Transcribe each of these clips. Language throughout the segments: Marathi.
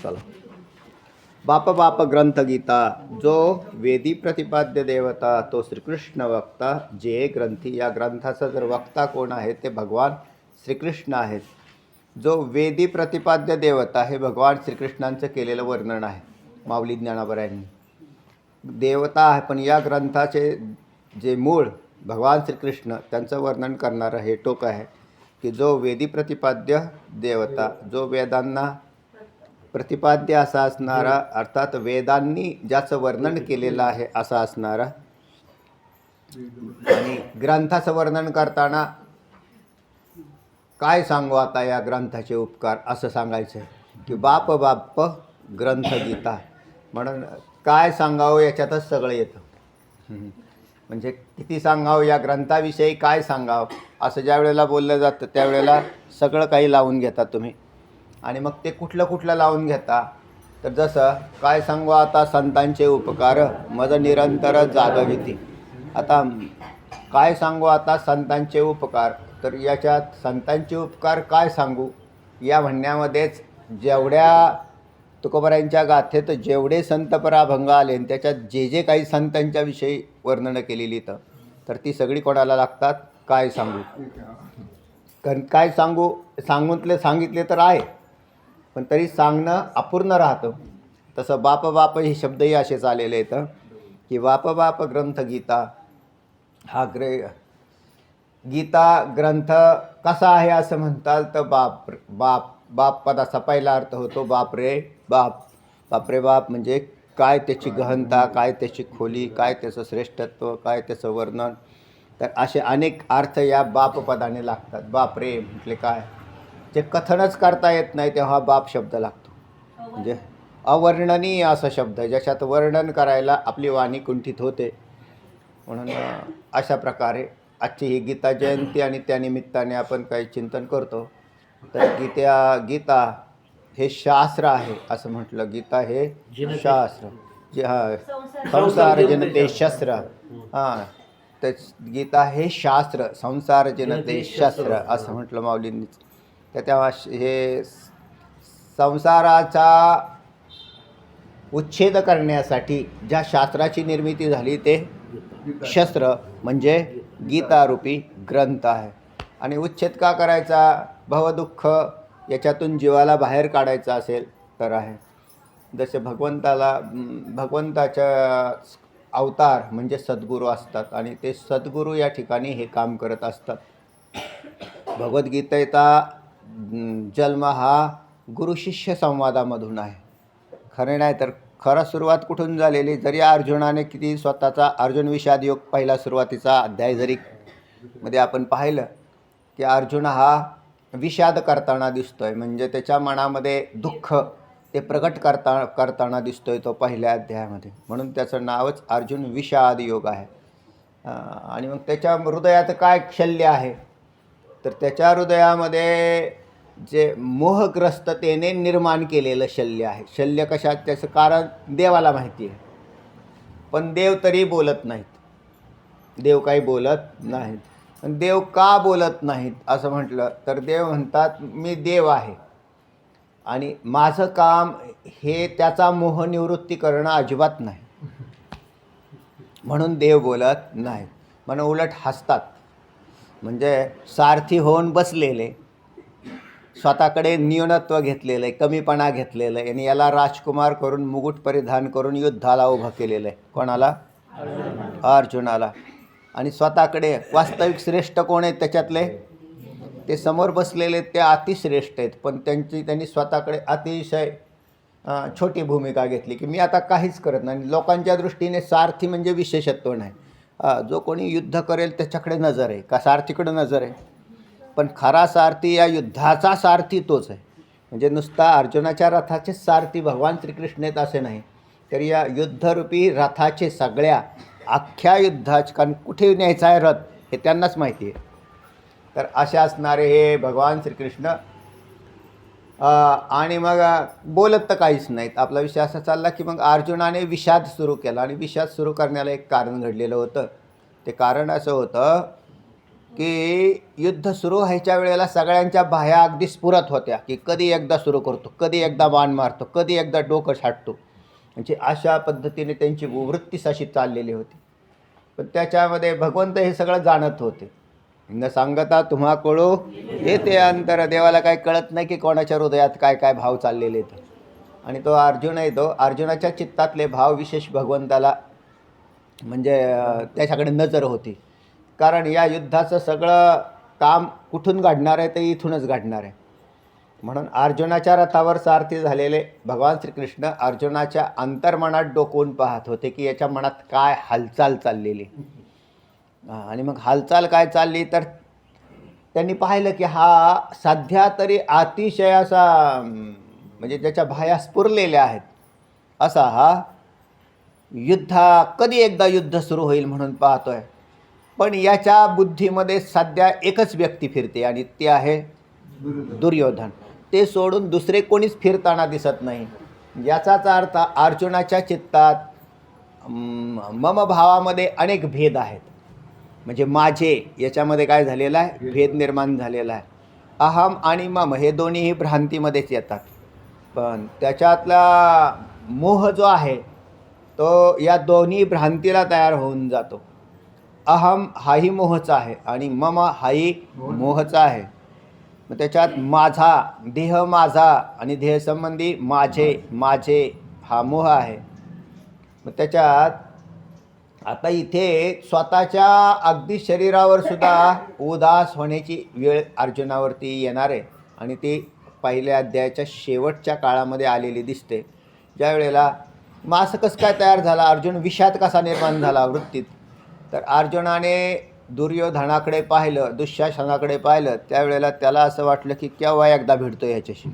चला. बाप बाप ग्रंथ गीता, जो वेदी प्रतिपाद्य देवता तो श्रीकृष्ण वक्ता जे ग्रंथी. या ग्रंथाचा जर वक्ता कोण आहे ते भगवान श्रीकृष्ण आहेत. जो वेदी प्रतिपाद्य देवता हे भगवान श्रीकृष्णांचं केलेलं वर्णन आहे माऊली ज्ञानाबरायांनी. देवता आहे पण या ग्रंथाचे जे मूळ भगवान श्रीकृष्ण त्यांचं वर्णन करणारं हे टोक आहे की जो वेदी प्रतिपाद्य देवता, जो वेदांना प्रतिपाद्य असा असणारा, अर्थात वेदांनी ज्याचं वर्णन केलेलं आहे असा असणारा. आणि ग्रंथाचं वर्णन करताना काय सांगू आता या ग्रंथाचे उपकार असं सांगायचं आहे की बाप बाप ग्रंथ गीता. म्हणून काय सांगावं याच्यातच सगळं येतं. म्हणजे किती सांगावं या ग्रंथाविषयी, काय सांगावं असं ज्या वेळेला बोललं जातं त्यावेळेला सगळं काही लावून घेता तुम्ही. आणि मग ते कुठलं लावून घेता तर जसं काय सांगू आता संतांचे उपकार मज निरंतर जागविती. आता काय सांगू आता संतांचे उपकार, तर याच्यात संतांचे उपकार काय सांगू या म्हणण्यामध्येच जेवढ्या तुकोबारायांच्या गाथेत जेवढे संतपराभंग आले आणि त्याच्यात जे जे काही संतांच्या विषयी वर्णनं केलेली तर ती सगळी कोणाला लागतात, काय सांगू. कारण काय सांगितले तर आहे पण तरी सांगणं अपूर्ण राहतं. तसं बाप बाप हे शब्दही असेच आलेले आहेत की बाप बाप ग्रंथ गीता. हा गीता ग्रंथ कसा आहे असं म्हणताल तर बाप पदाचा पहिला अर्थ होतो बाप रे बाप. बाप रे बाप म्हणजे काय त्याची गहनता, काय त्याची खोली, काय त्याचं श्रेष्ठत्व, काय त्याचं वर्णन. तर असे अनेक अर्थ या बाप पदाने लागतात. बाप रे म्हटले काय जे कथनच करता येत नाही तेव्हा बाप शब्द लागतो. म्हणजे अवर्णनीय असा शब्द ज्याच्यात वर्णन करायला आपली वाणी कुंठित होते. म्हणून अशा प्रकारे आजची ही गीता जयंती आणि त्यानिमित्ताने आपण काही चिंतन करतो. तर गीता हे शास्त्र आहे असं म्हटलं. गीता हे शास्त्र जे संसार जनते शस्त्र. हां, तर गीता हे शास्त्र, संसार जनते शस्त्र असं म्हटलं माऊलींनीच. तर तेव्हा हे संसाराचा उच्छेद करण्यासाठी ज्या शास्त्राची निर्मिती झाली ते शस्त्र म्हणजे गीतारूपी ग्रंथ आहे. आणि उच्छेद का करायचा, भवदुःख याच्यातून जीवाला बाहेर काढायचं असेल तर आहे. जसे भगवंताच्या अवतार म्हणजे सद्गुरू असतात आणि ते सद्गुरू या ठिकाणी हे काम करत असतात. भगवद्गीतेचा जन्म हा गुरुशिष्य संवादामधून आहे. खरे नाही तर खरं सुरुवात कुठून झालेली, जरी अर्जुनाने किती स्वतःचा अर्जुन विषाद योग पहिला सुरुवातीचा अध्याय जरी मध्ये आपण पाहिलं की अर्जुन हा विषाद करताना दिसतोय. म्हणजे त्याच्या मनामध्ये दुःख ते प्रकट करताना दिसतोय तो पहिल्या अध्यायामध्ये. म्हणून त्याचं नावच अर्जुन विषाद योग आहे. आणि मग त्याच्या हृदयात काय शल्य आहे तर त्याच्या हृदयामध्ये जे मोहग्रस्ततेने निर्माण केलेलं शल्य आहे. शल्य कशात, त्याचं कारण देवाला माहिती आहे पण देव तरी बोलत नाहीत. देव काही बोलत नाहीत. पण देव का बोलत नाहीत असं म्हटलं तर देव म्हणतात मी देव आहे आणि माझं काम हे त्याचा मोह निवृत्ती करणं अजिबात नाही. म्हणून देव बोलत नाहीत. म्हणून उलट हसतात. म्हणजे सारथी होऊन बसलेले, स्वतःकडे न्यूनत्व घेतलेलं आहे, कमीपणा घेतलेलं आहे आणि याला राजकुमार करून मुकुट परिधान करून युद्धाला उभं केलेलं आहे. कोणाला? अर्जुनाला. आणि स्वतःकडे वास्तविक श्रेष्ठ कोण आहेत त्याच्यातले, ते समोर बसलेले ते अतिश्रेष्ठ आहेत पण त्यांनी स्वतःकडे अतिशय छोटी भूमिका घेतली की मी आता काहीच करत नाही. लोकांच्या दृष्टीने सारथी म्हणजे विशेषत्व नाही. जो कोणी युद्ध करेल त्याच्याकडे नजर आहे का सारथीकडे नजर आहे. पण खरा सारथी या युद्धाचा सारथी तोच आहे. म्हणजे नुसता अर्जुनाच्या रथाचे सारथी भगवान श्रीकृष्ण आहेत असे नाही, तर या युद्धरूपी रथाचे सगळ्या अख्ख्या युद्धाचे, कारण कुठे न्यायचा आहे रथ हे त्यांनाच माहिती आहे. तर असे असणारे हे भगवान श्रीकृष्ण. आणि मग बोलत तर काहीच नाहीत. आपला विषय असा चालला की मग अर्जुनाने विषाद सुरू केला आणि विषाद सुरू करण्याला एक कारण घडलेलं होतं. ते कारण असं होतं की युद्ध सुरू व्हायच्या वेळेला सगळ्यांच्या बाह्या अगदी स्फुरत होत्या की कधी एकदा सुरू करतो, कधी एकदा बाण मारतो, कधी एकदा डोकं छाटतो. म्हणजे अशा पद्धतीने त्यांची वृत्तीच अशी चाललेली होती. पण त्याच्यामध्ये भगवंत हे सगळं जाणत होते. न सांगता तुम्हा कळो येते अंतर. देवाला काय कळत नाही की कोणाच्या हृदयात काय काय भाव चाललेले आहेत. आणि तो अर्जुन आहे, तो अर्जुनाच्या चित्तातले भाव विशेष भगवंताला म्हणजे त्याच्याकडे नजर होती. कारण या युद्धाचं सगळं काम कुठून घडणार आहे, ते इथूनच घडणार आहे. म्हणून अर्जुनाच्या रथावर सारथी झालेले भगवान श्रीकृष्ण अर्जुनाच्या अंतर्मनात डोकवून पाहत होते की याच्या मनात काय हालचाल चाललेली. आणि मग हालचाल काय चालली तर त्यांनी पाहिलं की हा सध्या तरी अतिशय असा म्हणजे ज्याच्या बाह्या स्फुरलेल्या आहेत असा हा कधी एकदा युद्ध सुरू होईल म्हणून पाहतोय. पण याच्या बुद्धीमध्ये सध्या एकच व्यक्ती फिरते आणि ती आहे दुर्योधन. ते सोडून दुसरे कोणीच फिरताना दिसत नाही. याचाच अर्थ अर्जुनाच्या चित्तात मम भावामध्ये अनेक भेद आहेत. म्हणजे माझे याच्यामध्ये काय झालेलं आहे, भेद निर्माण झालेला आहे. अहम आणि मम हे दोन्हीही भ्रांतीमध्येच येतात. पण त्याच्यातला मोह जो आहे तो या दोन्ही भ्रांतीला तयार होऊन जातो. अहम हाही मोहचा आहे आणि मम हाही मोहचा आहे. मग त्याच्यात माझा देह, माझा आणि देहसंबंधी माझे हा मोह आहे. मग त्याच्यात आता इथे स्वतःच्या अगदी शरीरावर सुद्धा उदास होण्याची वेळ अर्जुनावरती येणार आहे. आणि ती पहिल्या अध्यायाच्या शेवटच्या काळामध्ये आलेली दिसते. ज्या वेळेला मग असं कसं काय तयार झाला, अर्जुन विषाद कसा निर्माण झाला वृत्तीत. तर अर्जुनाने दुर्योधनाकडे पाहिलं, दुःशासनाकडे पाहिलं, त्यावेळेला त्याला असं वाटलं की केव्हा एकदा भेटतो याच्याशी.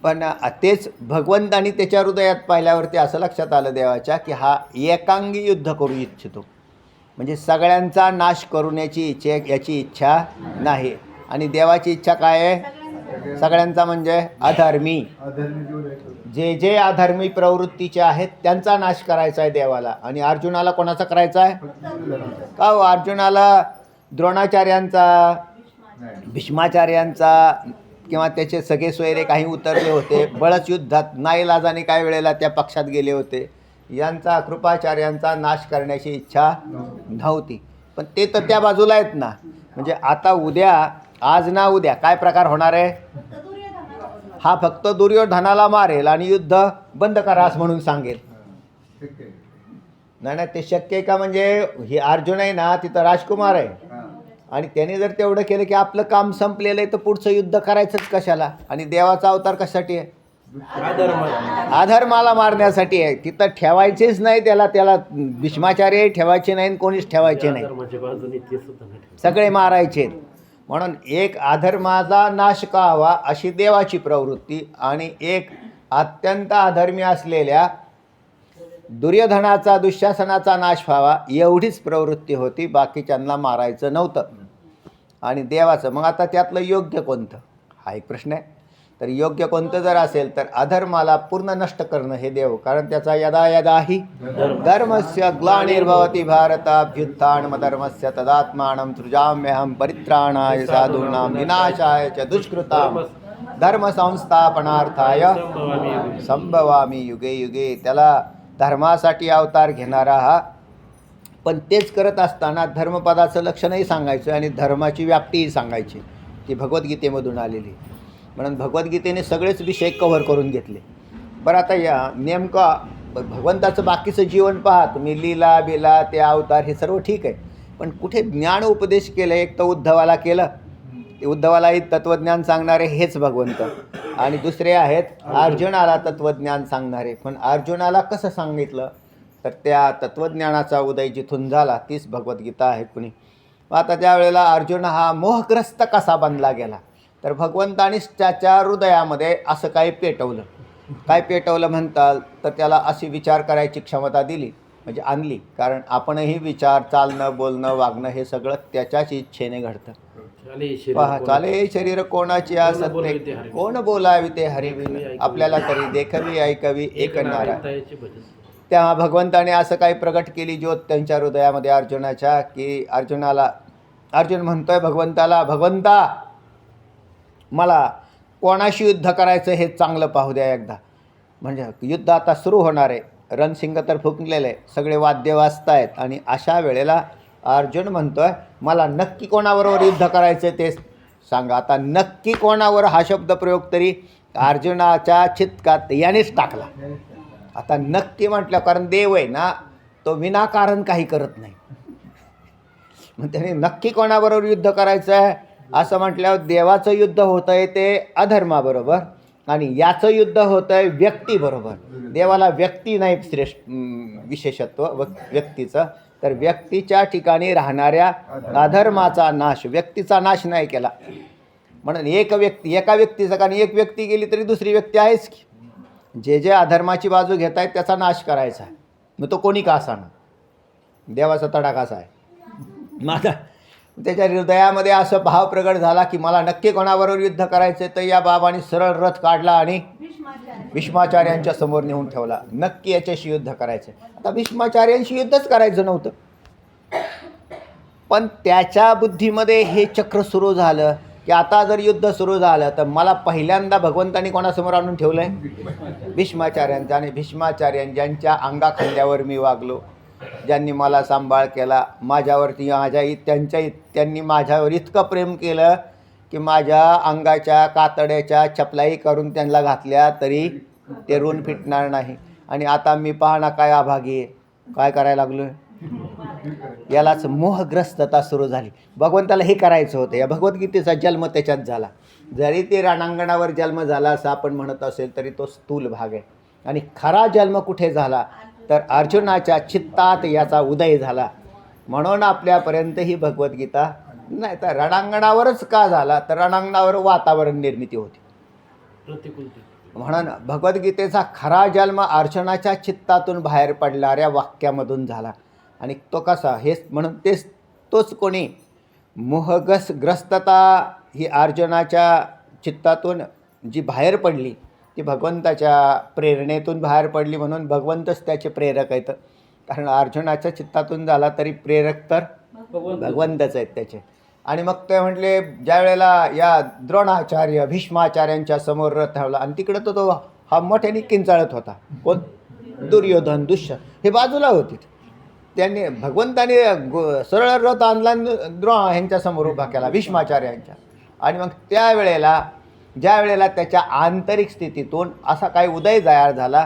पण तेच भगवंतानी त्याच्या हृदयात पाहिल्यावरती असं लक्षात आलं देवाच्या की हा एकांगी युद्ध करू इच्छितो. म्हणजे सगळ्यांचा नाश करूण्याची याची इच्छा नाही. आणि देवाची इच्छा काय आहे, सगळ्यांचा म्हणजे अधर्मी, जे अधर्मी प्रवृत्तीचे आहेत त्यांचा नाश करायचा आहे देवाला. आणि अर्जुनाला कोणाचा करायचा आहे का हो, अर्जुनाला द्रोणाचार्यांचा, भीष्माचार्यांचा किंवा त्याचे सगळे सोयरे काही उतरले होते बळच युद्धात, नाईलाजाने काही वेळेला त्या पक्षात गेले होते, यांचा कृपाचार्यांचा नाश करण्याची इच्छा नव्हती. पण ते तर त्या बाजूला आहेत ना. म्हणजे आता उद्या, आज ना उद्या काय प्रकार होणार आहे, हा फक्त दुर्योधनाला मारेल आणि युद्ध बंद करास म्हणून सांगेल. नाही ते शक्य आहे का. म्हणजे हे अर्जुन आहे ना, तिथं राजकुमार आहे आणि त्याने जर तेवढं केलं की आपलं काम संपलेलं आहे तर पुढचं युद्ध करायचंच कशाला. आणि देवाचा अवतार कशासाठी आहे, अधर्माला मारण्यासाठी आहे. तिथं ठेवायचेच नाही त्याला भीष्माचार्य ठेवायचे नाही, कोणीच ठेवायचे नाही, सगळे मारायचे. म्हणून एक अधर्माचा नाश का हवा अशी देवाची प्रवृत्ती आणि एक अत्यंत अधर्मी असलेल्या दुर्योधनाचा, दुःशासनाचा नाश व्हावा एवढीच प्रवृत्ती होती. बाकीच्यांना मारायचं नव्हतं. आणि देवाचं मग आता त्यातलं योग्य कोणतं हा एक प्रश्न आहे. तर योग्य कोणतं जर असेल तर अधर्माला पूर्ण नष्ट करणं हे देव. कारण त्याचा यदा यदा हि धर्मस्य ग्लानिर्भवति भारताभ्युत्थानमधर्मस्य तदात्मानं सृजाम्यहं परित्राणाय साधूनां विनाशाय च दुष्कृतां धर्मसंस्थापनार्थाय संभवामी युगे युगे. त्याला धर्मासाठी अवतार घेणारा हा. पण तेच करत असताना धर्मपदाचं लक्षणही सांगायचं आणि धर्माची व्याप्तीही सांगायची. ती भगवद्गीतेमधून आलेली. म्हणून भगवद्गीतेने सगळेच विषय कव्हर करून घेतले. बरं आता या नेमकं भगवंताचं बाकीचं जीवन पहा तुम्ही, लीला बिला ते अवतार हे सर्व ठीक आहे. पण कुठे ज्ञान उपदेश केलं, एक तर उद्धवाला केलं, ते उद्धवालाही तत्त्वज्ञान सांगणारे हेच भगवंत. आणि दुसरे आहेत अर्जुनाला तत्त्वज्ञान सांगणारे. पण अर्जुनाला कसं सांगितलं तर त्या तत्त्वज्ञानाचा उदय जिथून झाला तीच भगवद्गीता आहे. कुणी आता त्यावेळेला अर्जुन हा मोहग्रस्त कसा बनला गेला तर भगवंतानीच त्याच्या हृदयामध्ये असं काही पेटवलं. काय पेटवलं म्हणताल तर त्याला अशी विचार करायची क्षमता दिली, म्हणजे आणली. कारण आपणही विचार, चालणं, बोलणं, वागणं हे सगळं त्याच्याच इच्छेने घडतं. पहा, चाले शरीर कोणाची असते, कोण बोलावी ते हरिविन, आपल्याला तरी देखवी ऐकवी एक नारा. तेव्हा भगवंताने असं काही प्रगट केली ज्योत त्यांच्या हृदयामध्ये अर्जुनाच्या, की अर्जुनाला अर्जुन म्हणतोय भगवंताला, भगवंता मला कोणाशी युद्ध करायचं हे चांगलं पाहू द्या एकदा. म्हणजे युद्ध आता सुरू होणार आहे, रणसिंग तर फुंकलेलं आहे, सगळे वाद्य वाजतायत. आणि अशा वेळेला अर्जुन म्हणतोय मला नक्की कोणाबरोबर युद्ध करायचं ते सांगा. आता नक्की कोणावर हा शब्दप्रयोग तरी अर्जुनाच्या चित्कात यानेच टाकला. आता नक्की म्हटलं, कारण देव आहे ना, तो विनाकारण काही करत नाही. मग त्याने नक्की कोणाबरोबर युद्ध करायचं आहे असं म्हटल्यावर देवाचं युद्ध होतं आहे ते अधर्माबरोबर आणि याचं युद्ध होतं आहे व्यक्तीबरोबर. देवाला व्यक्ती नाही विशेषत्व व्यक्तीचं, तर व्यक्तीच्या ठिकाणी राहणाऱ्या अधर्माचा नाश, व्यक्तीचा नाश नाही केला. म्हणून एका व्यक्तीचं, कारण एक व्यक्ती गेली तरी दुसरी व्यक्ती आहेच की. जे अधर्माची बाजू घेत आहेत त्याचा नाश करायचा आहे. मग तो कोणी का असाना, देवाचा तडा कसा आहे. माझा त्याच्या हृदयामध्ये असं भाव प्रगट झाला की मला नक्की कोणाबरोबर युद्ध करायचं. तर या बाबाने सरळ रथ काढला आणि भीष्माचार्यांच्या समोर नेऊन ठेवला. नक्की याच्याशी युद्ध करायचं. आता भीष्माचार्यांशी युद्धच करायचं नव्हतं, पण त्याच्या बुद्धीमध्ये हे चक्र सुरू झालं की आता जर युद्ध सुरू झालं तर मला पहिल्यांदा भगवंतांनी कोणासमोर आणून ठेवलं आहे, भीष्माचार्यांचा. आणि भीष्माचार्यां ज्यांच्या अंगाखांद्यावर मी वागलो, ज्यांनी मला सांभाळ केला, माझ्यावरती त्यांनी माझ्यावर इतकं प्रेम केलं की माझ्या अंगाच्या कातड्याच्या चपलाही करून त्यांना घातल्या तरी ते ऋण फिटणार नाही. आणि आता मी पाहणं काय अभागी आहे, काय करायला लागलो आहे. यालाच मोहग्रस्तता सुरू झाली. भगवंताला हे करायचं होतं. या भगवद्गीतेचा जन्म त्याच्यात झाला. जरी ते रणांगणावर जन्म झाला असं आपण म्हणत असेल तरी तो स्थूल भाग आहे. आणि खरा जन्म कुठे झाला तर अर्जुनाच्या चित्तात याचा उदय झाला. म्हणून आपल्यापर्यंत ही भगवद्गीता नाही तर रणांगणावरच का झाला तर रणांगणावर वातावरण निर्मिती होती. म्हणून भगवद्गीतेचा खरा जन्म अर्जुनाच्या चित्तातून बाहेर पडणाऱ्या वाक्यामधून झाला. आणि तो कसा हेच म्हणून तोच कोणी मोहग्रस्तता ही अर्जुनाच्या चित्तातून जी बाहेर पडली ती भगवंताच्या प्रेरणेतून बाहेर पडली. म्हणून भगवंतच त्याचे प्रेरक आहेत. कारण अर्जुनाच्या चित्तातून झाला तरी प्रेरक तर भगवंतच आहेत त्याचे. आणि मग ते म्हटले ज्या वेळेला या द्रोणाचार्य भीष्माचार्यांच्या समोर रथ ठेवला आणि तिकडं तो हा मोठ्याने किंचाळत होता. कोण? दुर्योधन, दुष्य हे बाजूला होते. त्यांनी भगवंताने सरळ रथ आणला द्रोण ह्यांच्यासमोर उभा केला भीष्माचार्यांच्या. आणि मग ज्या वेळेला त्याच्या आंतरिक स्थितीतून असा काही उदय तयार झाला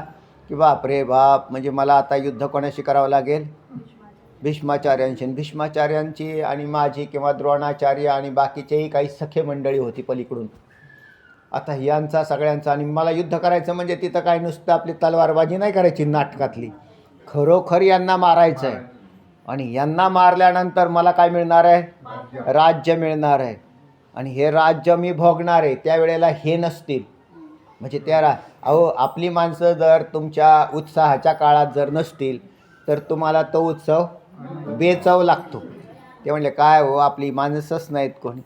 की बापरे बाप, म्हणजे मला आता युद्ध कोणाशी करावं लागेल, भीष्माचार्यांशी. भीष्माचार्यांची आणि माझी किंवा द्रोणाचार्य आणि बाकीचेही काही सखे मंडळी होती पलीकडून. आता यांचा सगळ्यांचा आणि मला युद्ध करायचं म्हणजे तिथं काय नुसतं आपली तलवारबाजी नाही करायची नाटकातली, खरोखर यांना मारायचं आहे. आणि यांना मारल्यानंतर मला काय मिळणार आहे, राज्य मिळणार आहे. आणि हे राज्य मी भोगणार आहे. त्यावेळेला हे नसतील म्हणजे अहो आपली माणसं जर तुमच्या उत्साहाच्या काळात जर नसतील तर तुम्हाला तो उत्सव बेचव लागतो. ते म्हणले काय हो आपली माणसंच नाहीत कोणी,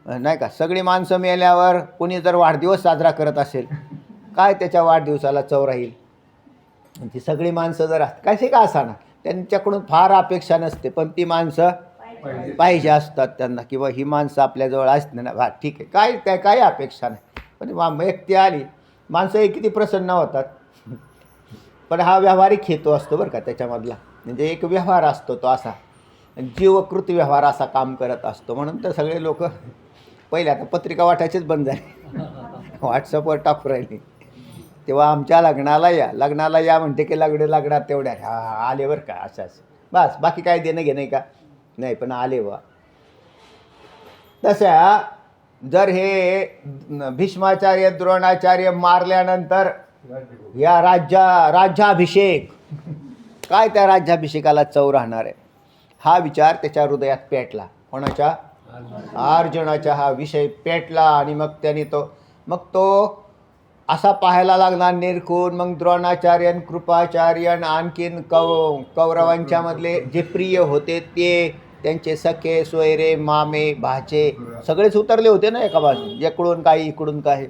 नाही का. सगळी माणसं मेल्यावर कोणी जर वाढदिवस साजरा करत असेल काय त्याच्या वाढदिवसाला चव राहील. ती सगळी माणसं जर कशी का असाना त्यांच्याकडून फार अपेक्षा नसते, पण ती माणसं पाहिजे असतात त्यांना, किंवा ही माणसं आपल्याजवळ असते ना, ठीक आहे काय अपेक्षा नाही. पण व्यक्ती आली माणसं किती प्रसन्न होतात. पण हा व्यावहारिक हेतू असतो बरं का त्याच्यामधला, म्हणजे एक व्यवहार असतो तो असा जीवकृत व्यवहार असा काम करत असतो. म्हणून तर सगळे लोक पहिले आता पत्रिका वाटायचेच बंद झाले, व्हॉट्सअपवर टाकू राहिली. तेव्हा आमच्या लग्नाला या म्हणते की लग्नात तेवढ्या आले बरं का असं बस, बाकी काय देणं घेणं का नाही, पण आले वा. तशा जर हे भीष्माचार्य द्रोणाचार्य मारल्यानंतर या राज्याभिषेक काय त्या राज्याभिषेकाला चव राहणार आहे हा विचार त्याच्या हृदयात पेटला. कोणाच्या? अर्जुनाच्या हा विषय पेटला. आणि मग त्याने तो असा पाहायला लागला निरखून. मग द्रोणाचार्यन कृपाचार्यन आणखीन कौरवांच्या मधले जे प्रिय होते ते त्यांचे सखे सोयरे मामे भाचे सगळेच उतरले होते ना एका बाजू, इकडून काही इकडून काही.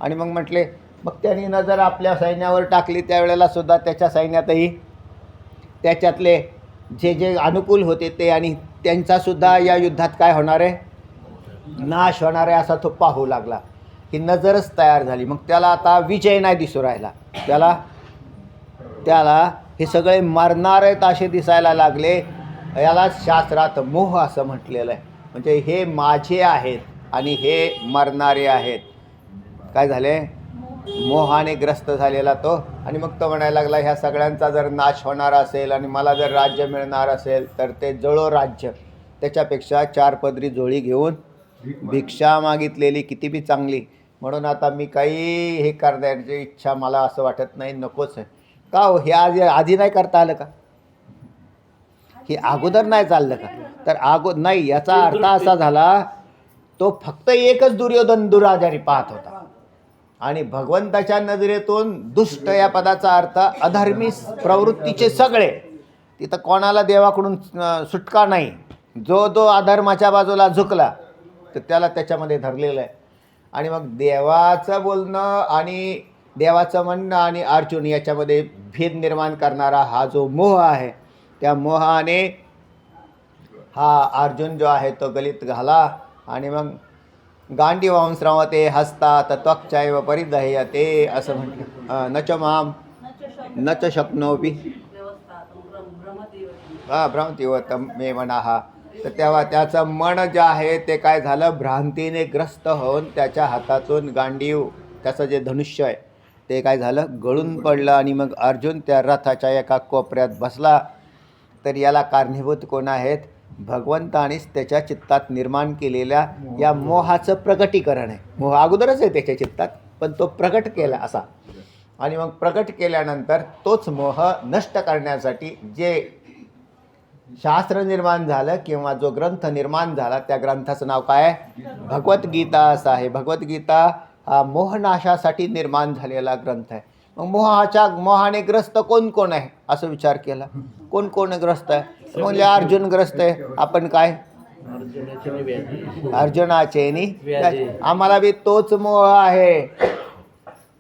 आणि मग म्हटले मग त्यांनी नजर आपल्या सैन्यावर टाकली. त्यावेळेला सुद्धा त्याच्या सैन्यातही त्याच्यातले जे अनुकूल होते ते आणि त्यांचासुद्धा या युद्धात काय होणार आहे, नाश होणार आहे असा तो पाहू लागला. ही नजरच तयार झाली. मग त्याला आता विजय नाही दिसू राहिला. त्याला हे सगळे मरणार आहेत असे दिसायला लागले. याला शास्त्रात मोह असं म्हटलेलं आहे. म्हणजे हे माझे आहेत आणि हे मरणारे आहेत. काय झाले, मोहाने ग्रस्त झालेला तो. आणि मग तो म्हणायला लागला, ह्या सगळ्यांचा जर नाश होणार असेल आणि मला जर राज्य मिळणार असेल तर ते जळो राज्य, त्याच्यापेक्षा 4 पदरी झोळी घेऊन भिक्षा मागितलेली किती बी चांगली. म्हणून आता मी काही हे करण्याची इच्छा मला असं वाटत नाही, नकोच आहे. का हो, हे आधी नाही करता आलं का? हे अगोदर नाही चाललं का? तर नाही, याचा अर्थ असा झाला, तो फक्त एकच दुर्योधन दुराचारी पाहत होता. आणि भगवंताच्या नजरेतून दुष्ट या पदाचा अर्थ अधर्मी प्रवृत्तीचे सगळे. तिथं कोणाला देवाकडून सुटका नाही. जो अधर्माच्या बाजूला झुकला तर त्याला त्याच्यामध्ये धरलेलं आहे. आणि मग देवाचं बोलणं आणि देवाचं म्हणणं आणि अर्जुन याच्यामध्ये भेद निर्माण करणारा हा जो मोह आहे, त्या मोहाने हा अर्जुन जो आहे तो गलित घाला. आणि मग गांडीवांस रमते हसतात त्वक्चैव परिदह्यते असं म्हटलं. न च माम न च शक्नोपि भ्रमतीव मे मनाहा. तर तेव्हा त्याचं मन जे आहे ते काय झालं, भ्रांतीने ग्रस्त होऊन त्याच्या हातातून गांडीव, त्याचं जे धनुष्य आहे ते काय झालं, गळून पडलं. आणि मग अर्जुन त्या रथाच्या एका कोपऱ्यात बसला. तर याला कारणीभूत कोण आहेत, भगवंत आणिच त्याच्या चित्तात निर्माण केलेल्या या मोहाचं प्रकटीकरण आहे. मोह अगोदरच आहे त्याच्या चित्तात, पण तो प्रकट केला असा. आणि मग प्रकट केल्यानंतर तोच मोह नष्ट करण्यासाठी जे शास्त्र निर्माण झालं किंवा जो ग्रंथ निर्माण झाला, त्या ग्रंथाचं नाव काय आहे, भगवद्गीता असं आहे. भगवद्गीता हा मोहनाशासाठी निर्माण झालेला ग्रंथ आहे. मग मोहाने ग्रस्त कोण कोण आहे असं विचार केला. कोण कोण ग्रस्त आहे, म्हणजे अर्जुन ग्रस्त आहे. आपण काय, अर्जुनाचे नि आम्हाला बी तोच मोह आहे.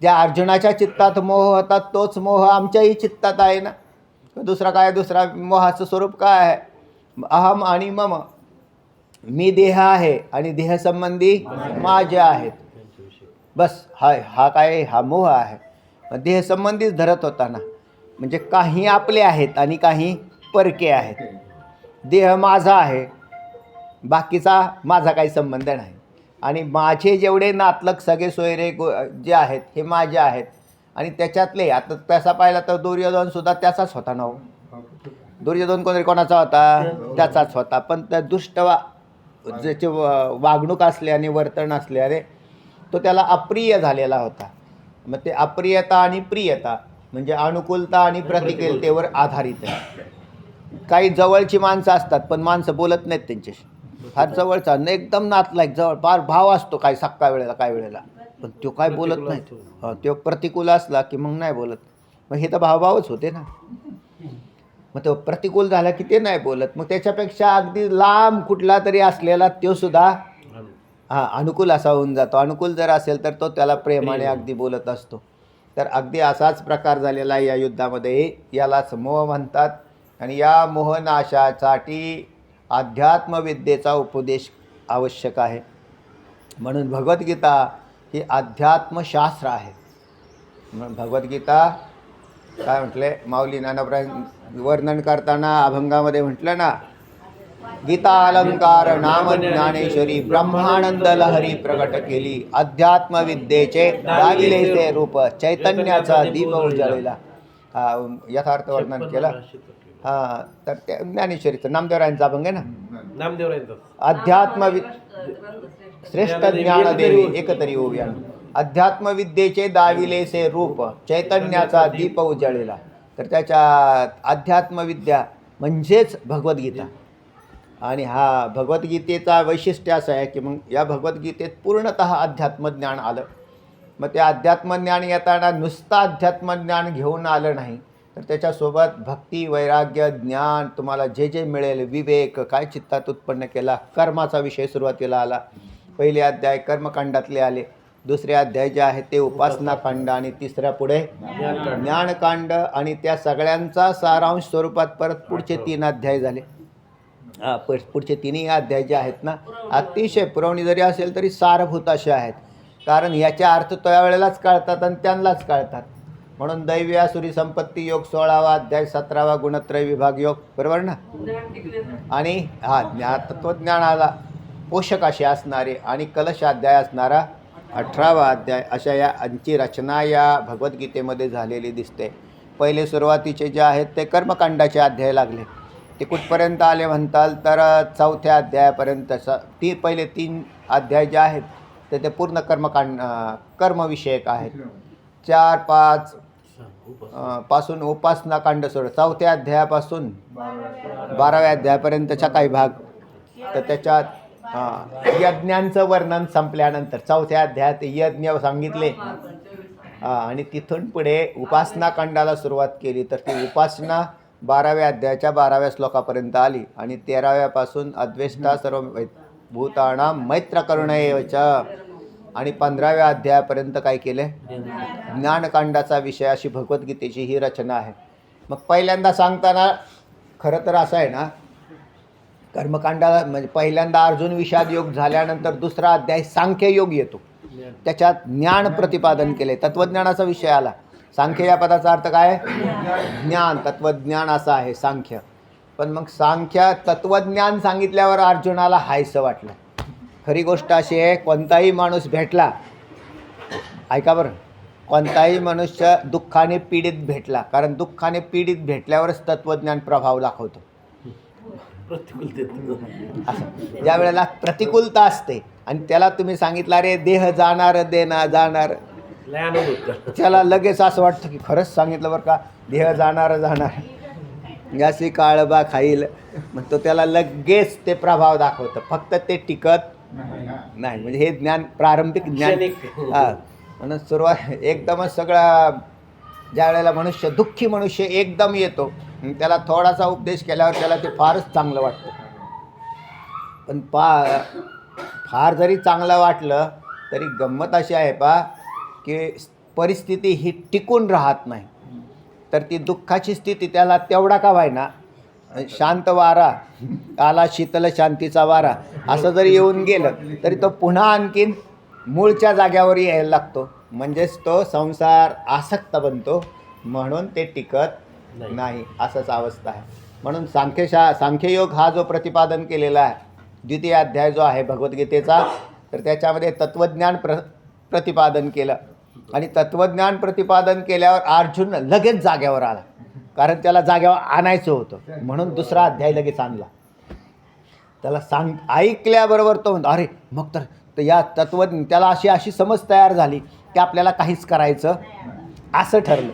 ज्या अर्जुनाच्या चित्तात मोह होता तोच मोह आमच्याही चित्तात आहे ना. दुसरा काय, दुसरा मोहाचं स्वरूप काय आहे, अहम आणि मम. मी देह आहे आणि देहसंबंधी माझे आहेत. बस हा काय, हा मोह आहे. देहसंबंधीच धरत होता ना. म्हणजे काही आपले आहेत आणि काही परके आहेत. देह माझा आहे, बाकीचा माझा काही संबंध नाही. आणि माझे जेवढे नातलग सगळे सोयरे जे आहेत हे माझे आहेत. आणि त्याच्यातले आता तसा पाहिला तर दुर्योधनसुद्धा त्याचाच होता ना. हो, दुर्योधन कोणाचा होता, त्याचाच होता. पण त्या ज्याचे वागणूक असल्याने, वर्तन असल्याने तो त्याला अप्रिय झालेला होता. मग ते अप्रियता आणि प्रियता म्हणजे अनुकूलता आणि प्रतिकूलतेवर आधारित आहे. काही जवळची माणसं असतात पण माणसं बोलत नाहीत त्यांच्याशी. फार जवळचा न एकदम नातलायक जवळ फार भाव असतो काय सक्का वेळेला काय वेळेला, पण तो काय बोलत नाही. तो प्रतिकूल असला की मग नाही बोलत. मग हे तर भावभावच होते ना. मग तो प्रतिकूल झाला की ते नाही बोलत. मग त्याच्यापेक्षा अगदी लांब कुठला तरी असलेला तो सुद्धा अनुकूल असा होऊन जातो. अनुकूल जर असेल तर तो त्याला प्रेमाने अगदी बोलत असतो. तर अगदी असाच प्रकार झालेला आहे या युद्धामध्ये. यालाच मोह म्हणतात. आणि या मोहनाशासाठी अध्यात्मविद्येचा उपदेश आवश्यक आहे. म्हणून भगवद्गीता ही अध्यात्मशास्त्र आहे. म्हणून भगवद्गीता काय म्हटले, माऊली ज्ञानोबराज वर्णन करताना अभंगामध्ये म्हटलं ना, गीता अलंकार नाम ज्ञानेश्वरी ब्रह्मानंद लहरी प्रकट केली. अध्यात्मविद्येचे दाविलेचे रूप चैतन्याचा दीप उजळला. यथार्थ वर्णन केलं. तर ते ज्ञानेश्वरीचं नामदेवरायांचा अभंग आहे ना, श्रेष्ठ ज्ञानदेवी एकतरी होऊया. अध्यात्मविद्येचे दाविलेचे रूप चैतन्याचा दीप उजळला. तर त्याच्यात अध्यात्मविद्या म्हणजेच भगवद्गीता. आणि हा भगवद्गीतेचा वैशिष्ट्य असं आहे की मग या भगवद्गीतेत पूर्णतः अध्यात्मज्ञान आलं. मग ते अध्यात्मज्ञान येताना नुसतं अध्यात्मज्ञान घेऊन आलं नाही, तर त्याच्यासोबत भक्ती, वैराग्य, ज्ञान, तुम्हाला जे जे मिळेल, विवेक काय चित्तात उत्पन्न केला. कर्माचा विषय सुरुवातीला आला. पहिले अध्याय कर्मकांडातले आले. दुसरे अध्याय जे आहे ते उपासनाकांड आणि तिसऱ्या पुढे ज्ञानकांड. आणि त्या सगळ्यांचा सारांश स्वरूपात परत पुढचे 3 अध्याय झाले. पुढचे तिन्ही अध्याय जे आहेत ना, अतिशय पुरवणी जरी असेल तरी सारभूत असे आहेत. कारण याच्या अर्थ त्यावेळेलाच कळतात आणि त्यांनाच कळतात. म्हणून दैवी आसुरी संपत्ती योग 16वा अध्याय 17वा गुणत्रय विभाग योग, बरोबर ना. आणि तत्त्वज्ञानाला पोषक असे असणारे आणि कलशाध्याय असणारा 18वा अध्याय, अशा यांची रचना या भगवद्गीतेमध्ये झालेली दिसते. पहिले सुरुवातीचे जे आहेत ते कर्मकांडाचे अध्याय लागले. ते कुठपर्यंत आले म्हणताल तर 4थ्या अध्यायापर्यंत. पहिले 3 अध्याय जे आहेत तर ते पूर्ण कर्मविषयक आहेत. 4-5 पासून उपासनाकांड सोड 4थ्या अध्यायापासून 12व्या अध्यायापर्यंतचा काही भाग. तर त्याच्यात यज्ञांचं वर्णन संपल्यानंतर 4थ्या अध्यायात यज्ञ सांगितले आणि तिथून पुढे उपासनाकांडाला सुरुवात केली. तर ती उपासना 12व्या अध्यायाच्या 12व्या श्लोकापर्यंत आली आणि 13व्यापासून अद्वेष्टा सर्व भूतानां मैत्र करुणेच आणि 15व्या अध्यायापर्यंत काय केले, ज्ञानकांडाचा विषय. अशी भगवद्गीतेची ही रचना आहे. मग पहिल्यांदा सांगताना खरं तर असं आहे ना, कर्मकांडाला म्हणजे पहिल्यांदा अर्जुन विषाद योग झाल्यानंतर दुसरा अध्याय सांख्ययोग येतो. त्याच्यात ज्ञान प्रतिपादन केले, तत्त्वज्ञानाचा विषय आला. सांख्य या पदाचा अर्थ काय, ज्ञान, तत्त्वज्ञान असा आहे सांख्य. पण मग सांख्य तत्त्वज्ञान सांगितल्यावर अर्जुनाला हायसं वाटलं. खरी गोष्ट अशी आहे, कोणताही माणूस भेटला, ऐका बरं, कोणताही मनुष्य दुःखाने पीडित भेटला, कारण दुःखाने पीडित भेटल्यावरच तत्त्वज्ञान प्रभाव दाखवतो. असं ज्या वेळेला प्रतिकूलता असते आणि त्याला तुम्ही सांगितलं रे देह जाणार देना जाणार, त्याला लगेच असं वाटतं की खरंच सांगितलं बरं का, देह जाणार याची काळबा खाईल, मग तो त्याला लगेच ते प्रभाव दाखवतं. फक्त ते टिकत नाही. म्हणजे हे ज्ञान प्रारंभिक ज्ञान. म्हणून सुरुवात एकदमच सगळा ज्या वेळेला दुःखी मनुष्य एकदम येतो, त्याला थोडासा उपदेश केल्यावर त्याला ते फारच चांगलं वाटतं. पण फार जरी चांगलं वाटलं तरी गंमत अशी आहे की परिस्थिती ही टिकून राहत नाही. तर ती दुःखाची स्थिती त्याला तेवढा का व्हायना, शांत वारा आला शीतल शांतीचा वारा असं जरी येऊन गेलं तरी तो पुन्हा आणखीन मूळच्या जाग्यावर यायला लागतो. म्हणजेच तो संसार आसक्त बनतो, म्हणून ते टिकत नाही. असंच अवस्था आहे. म्हणून सांख्ययोग हा जो प्रतिपादन केलेला आहे, द्वितीय अध्याय जो आहे भगवद्गीतेचा, तर त्याच्यामध्ये तत्त्वज्ञान प्रतिपादन केलं. आणि तत्त्वज्ञान प्रतिपादन केल्यावर अर्जुन लगेच जाग्यावर आला, कारण त्याला जाग्यावर आणायचं होतं. म्हणून दुसरा अध्याय लगेच आणला. त्याला ऐकल्याबरोबर तो म्हणतो अरे मग तर या त्याला अशी समज तयार झाली की आपल्याला काहीच करायचं असं ठरलं.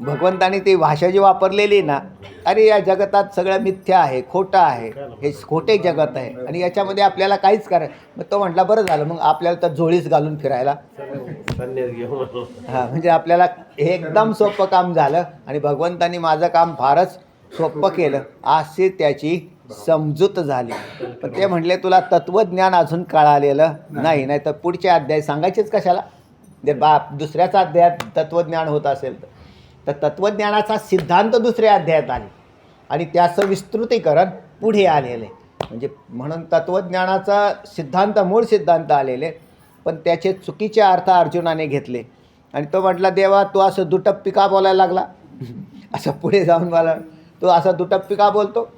भगवंताने ती भाषा जी वापरलेली ना, अरे या जगतात सगळं मिथ्या आहे, खोटं आहे, हे खोटे जगत आहे आणि याच्यामध्ये आपल्याला काहीच करायचं. मग तो म्हटला बरं झालं, मग आपल्याला तर झोळीच घालून फिरायला. हां, म्हणजे आपल्याला हे एकदम सोपं काम झालं आणि भगवंतानी माझं काम फारच सोपं केलं अशी त्याची समजूत झाली. पण ते म्हटले तुला तत्त्वज्ञान अजून कळालेलं नाही, नाही तर पुढचे अध्याय सांगायचेच कशाला. जर दुसऱ्याचा अध्यायात तत्त्वज्ञान होत असेल तर तत्त्वज्ञानाचा सिद्धांत दुसऱ्या अध्यायात आले आणि त्याचं विस्तृतीकरण पुढे आलेलं आहे. म्हणजे म्हणून तत्त्वज्ञानाचा सिद्धांत मूळ सिद्धांत आलेले, पण त्याचे चुकीचे अर्थ अर्जुनाने घेतले. आणि तो म्हटला देवा तू असं दुटप्पी का बोलायला लागला, असं पुढे जाऊन मला तू असं दुटप्पी का बोलतो.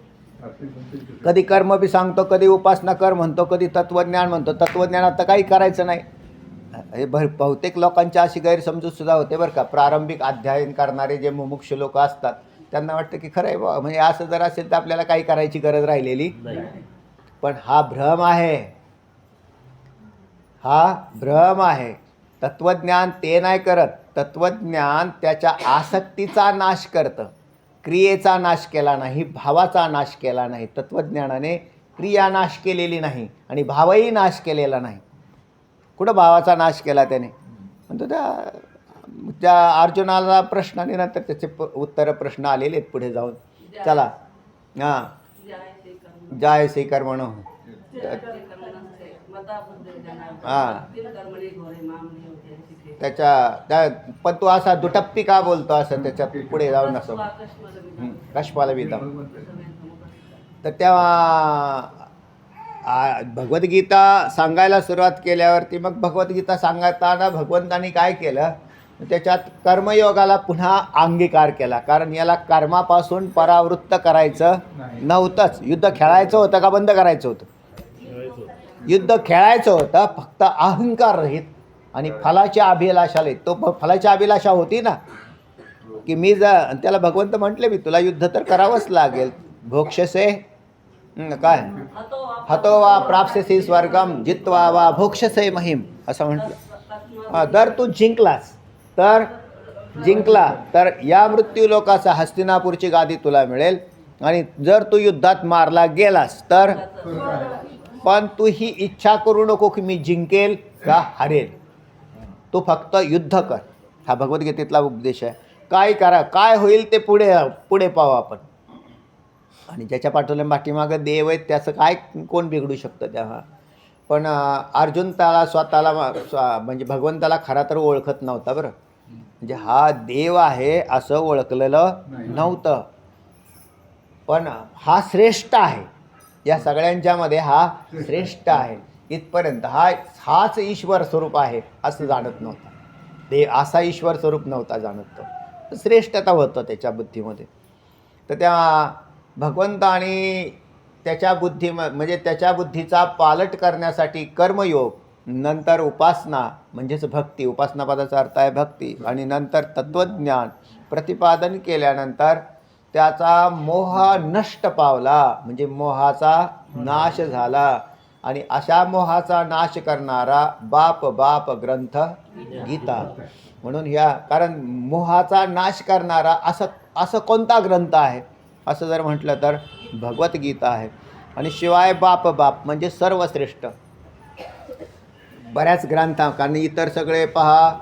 कधी कर्म बी सांगतो, कधी उपासना कर म्हणतो, कधी तत्त्वज्ञान म्हणतो. तत्त्वज्ञानात तर काही करायचं नाही. हे बहुतेक लोकांची अशी गैरसमजूतसुद्धा होते बरं का. प्रारंभिक अध्ययन करणारे जे मुमुक्ष लोक असतात त्यांना वाटतं की खरं आहे बा, म्हणजे असं जर असेल तर आपल्याला काही करायची गरज राहिलेली नाही. पण हा भ्रम आहे, हा भ्रम आहे. तत्त्वज्ञान ते नाही करत. तत्त्वज्ञान त्याच्या आसक्तीचा नाश करतं, क्रियेचा नाश केला नाही, भावाचा नाश केला नाही. तत्त्वज्ञानाने क्रिया नाश केलेली नाही आणि भावही नाश केलेला नाही. कुठं भावाचा नाश केला त्याने म्हणतो. त्या अर्जुनाला प्रश्न आणि नंतर त्याचे उत्तर प्रश्न आलेले आहेत पुढे जाऊन. चला हां, जाय से कर्मण. हां, त्या पण तू असा दुटप्पी का बोलतो असं त्याच्यात पुढे जाऊन असं कष्पाला विता. तर भगवद्गीता सांगायला सुरुवात केल्यावरती मग भगवद्गीता सांगताना भगवंतानी काय केलं, त्याच्यात कर्मयोगाला पुन्हा अंगीकार केला. कारण याला कर्मापासून परावृत्त करायचं नव्हतंच. युद्ध खेळायचं होतं का बंद करायचं होतं? युद्ध खेळायचं होतं, फक्त अहंकार रहित आणि फलाच्या अभिलाषाला. तो फलाची अभिलाषा होती ना, की मी त्याला भगवंत म्हटले, मी तुला युद्ध तर करावंच लागेल. भोक्षसे काय हतो वा प्राप्स्यसि स्वर्गम जित्वा वा भोक्षसे महिम असं म्हटलं. जर तू जिंकला तर या मृत्यूलोकाचा हस्तिनापूरची गादी तुला मिळेल, आणि जर तू युद्धात मारला गेलास तर पण तू ही इच्छा करू नको की मी जिंकेल का हरेल. तू फक्त युद्ध कर. हा भगवद्गीतेतला उपदेश आहे. काय करा, काय होईल ते पुढे पाहू आपण. आणि ज्याच्या पाठीमागं देव आहेत त्याचं काय कोण बिघडू शकतं तेव्हा. पण अर्जुन त्याला स्वतःला म्हणजे भगवंताला खरा तर ओळखत नव्हता बरं. म्हणजे हा देव आहे असं ओळखलेलं नव्हतं. पण हा श्रेष्ठ आहे, या सगळ्यांच्यामध्ये हा श्रेष्ठ आहे इथपर्यंत. हाच ईश्वर स्वरूप आहे असं जाणत नव्हता. देव असा ईश्वर स्वरूप नव्हता जाणत तो. श्रेष्ठता होतं त्याच्या बुद्धीमध्ये. तर त्या भगवंत आणि त्याच्या म्हणजे त्याच्या बुद्धीचा पालट करण्यासाठी कर्मयोग, नंतर उपासना म्हणजेच भक्ती, उपासना पदाचा अर्थ आहे भक्ती, आणि नंतर तत्त्वज्ञान प्रतिपादन केल्यानंतर त्याचा मोह नष्ट पावला, म्हणजे मोहाचा नाश झाला. आणि अशा मोहाचा नाश करणारा बाप ग्रंथ गीता. म्हणून कारण मोहाचा नाश करणारा असं कोणता ग्रंथ आहे असं जर म्हटलं तर भगवद्गीता आहे. आणि शिवाय बाप म्हणजे सर्वश्रेष्ठ. बऱ्याच कारण इतर सगळे पहा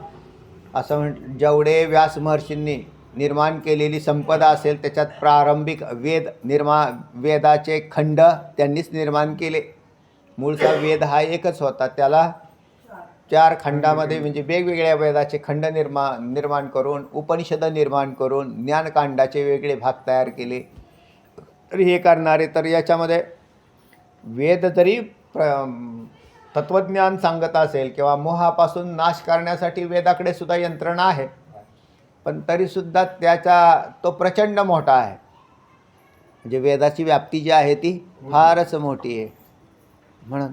असं जेवढे व्यास महर्षींनी निर्माण केलेली संपदा असेल त्याच्यात प्रारंभिक वेदाचे खंड त्यांनीच निर्माण केले. मूळचा वेद हा एकच होता, त्याला 4 खंडामध्ये म्हणजे वेगवेगळ्या वेदाचे खंड निर्माण करून, उपनिषद निर्माण करून, ज्ञानकांडाचे वेगळे भाग तयार केले. तर हे करणारे, तर याच्यामध्ये वेद जरी तत्त्वज्ञान सांगत असेल किंवा मोहापासून नाश करण्यासाठी वेदाकडे सुद्धा यंत्रणा आहे, पण तरीसुद्धा तो प्रचंड मोठा आहे. म्हणजे वेदाची व्याप्ती जी आहे ती फारच मोठी आहे. म्हणून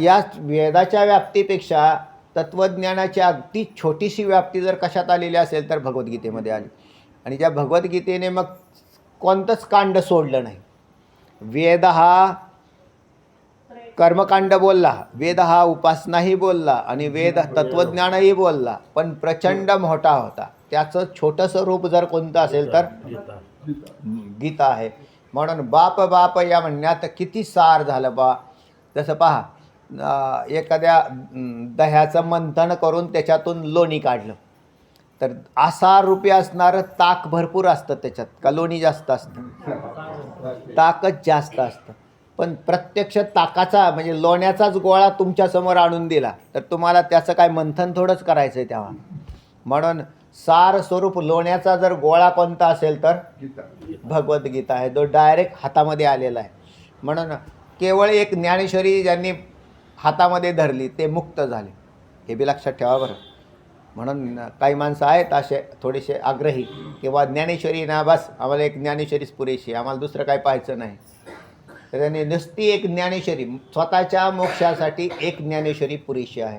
या वेदाच्या व्याप्तीपेक्षा तत्त्वज्ञानाची अगदी छोटीशी व्याप्ती जर कशात आलेली असेल तर भगवद्गीतेमध्ये आली. आणि त्या भगवद्गीतेने मग कोणतंच कांड सोडलं नाही. वेद हा कर्मकांड बोलला, वेद हा उपासनाही बोलला, आणि वेद तत्त्वज्ञानही बोलला, पण प्रचंड मोठा होता. त्याचं छोटंसं रूप जर कोणतं असेल तर गीता आहे. म्हणून बाप या म्हणण्यात किती सार झालं बा. जसं पहा, एखाद्या दह्याचं मंथन करून त्याच्यातून लोणी काढलं तर असा रूपी असणारं ताक भरपूर असतं त्याच्यात, का लोणी जास्त असतं? ताकच जास्त असतं. पण प्रत्यक्ष ताकाचा म्हणजे लोण्याचाच गोळा तुमच्यासमोर आणून दिला तर तुम्हाला त्याचं काय मंथन थोडंच करायचं आहे तेव्हा. म्हणून सार स्वरूप लोण्याचा जर गोळा कोणता असेल तर भगवद्गीता आहे, जो डायरेक्ट हातामध्ये आलेला आहे. म्हणून केवळ एक ज्ञानेश्वरी ज्यांनी हातामध्ये धरली ते मुक्त झाले, हे बी लक्षात ठेवा बरं. म्हणून काही माणसं आहेत असे थोडेसे आग्रही, किंवा ज्ञानेश्वरी ना बस आम्हाला एक ज्ञानेश्वरीच पुरेशी, आम्हाला दुसरं काही पाहायचं नाही. तर त्यांनी नुसती एक ज्ञानेश्वरी, स्वतःच्या मोक्षासाठी एक ज्ञानेश्वरी पुरेशी आहे,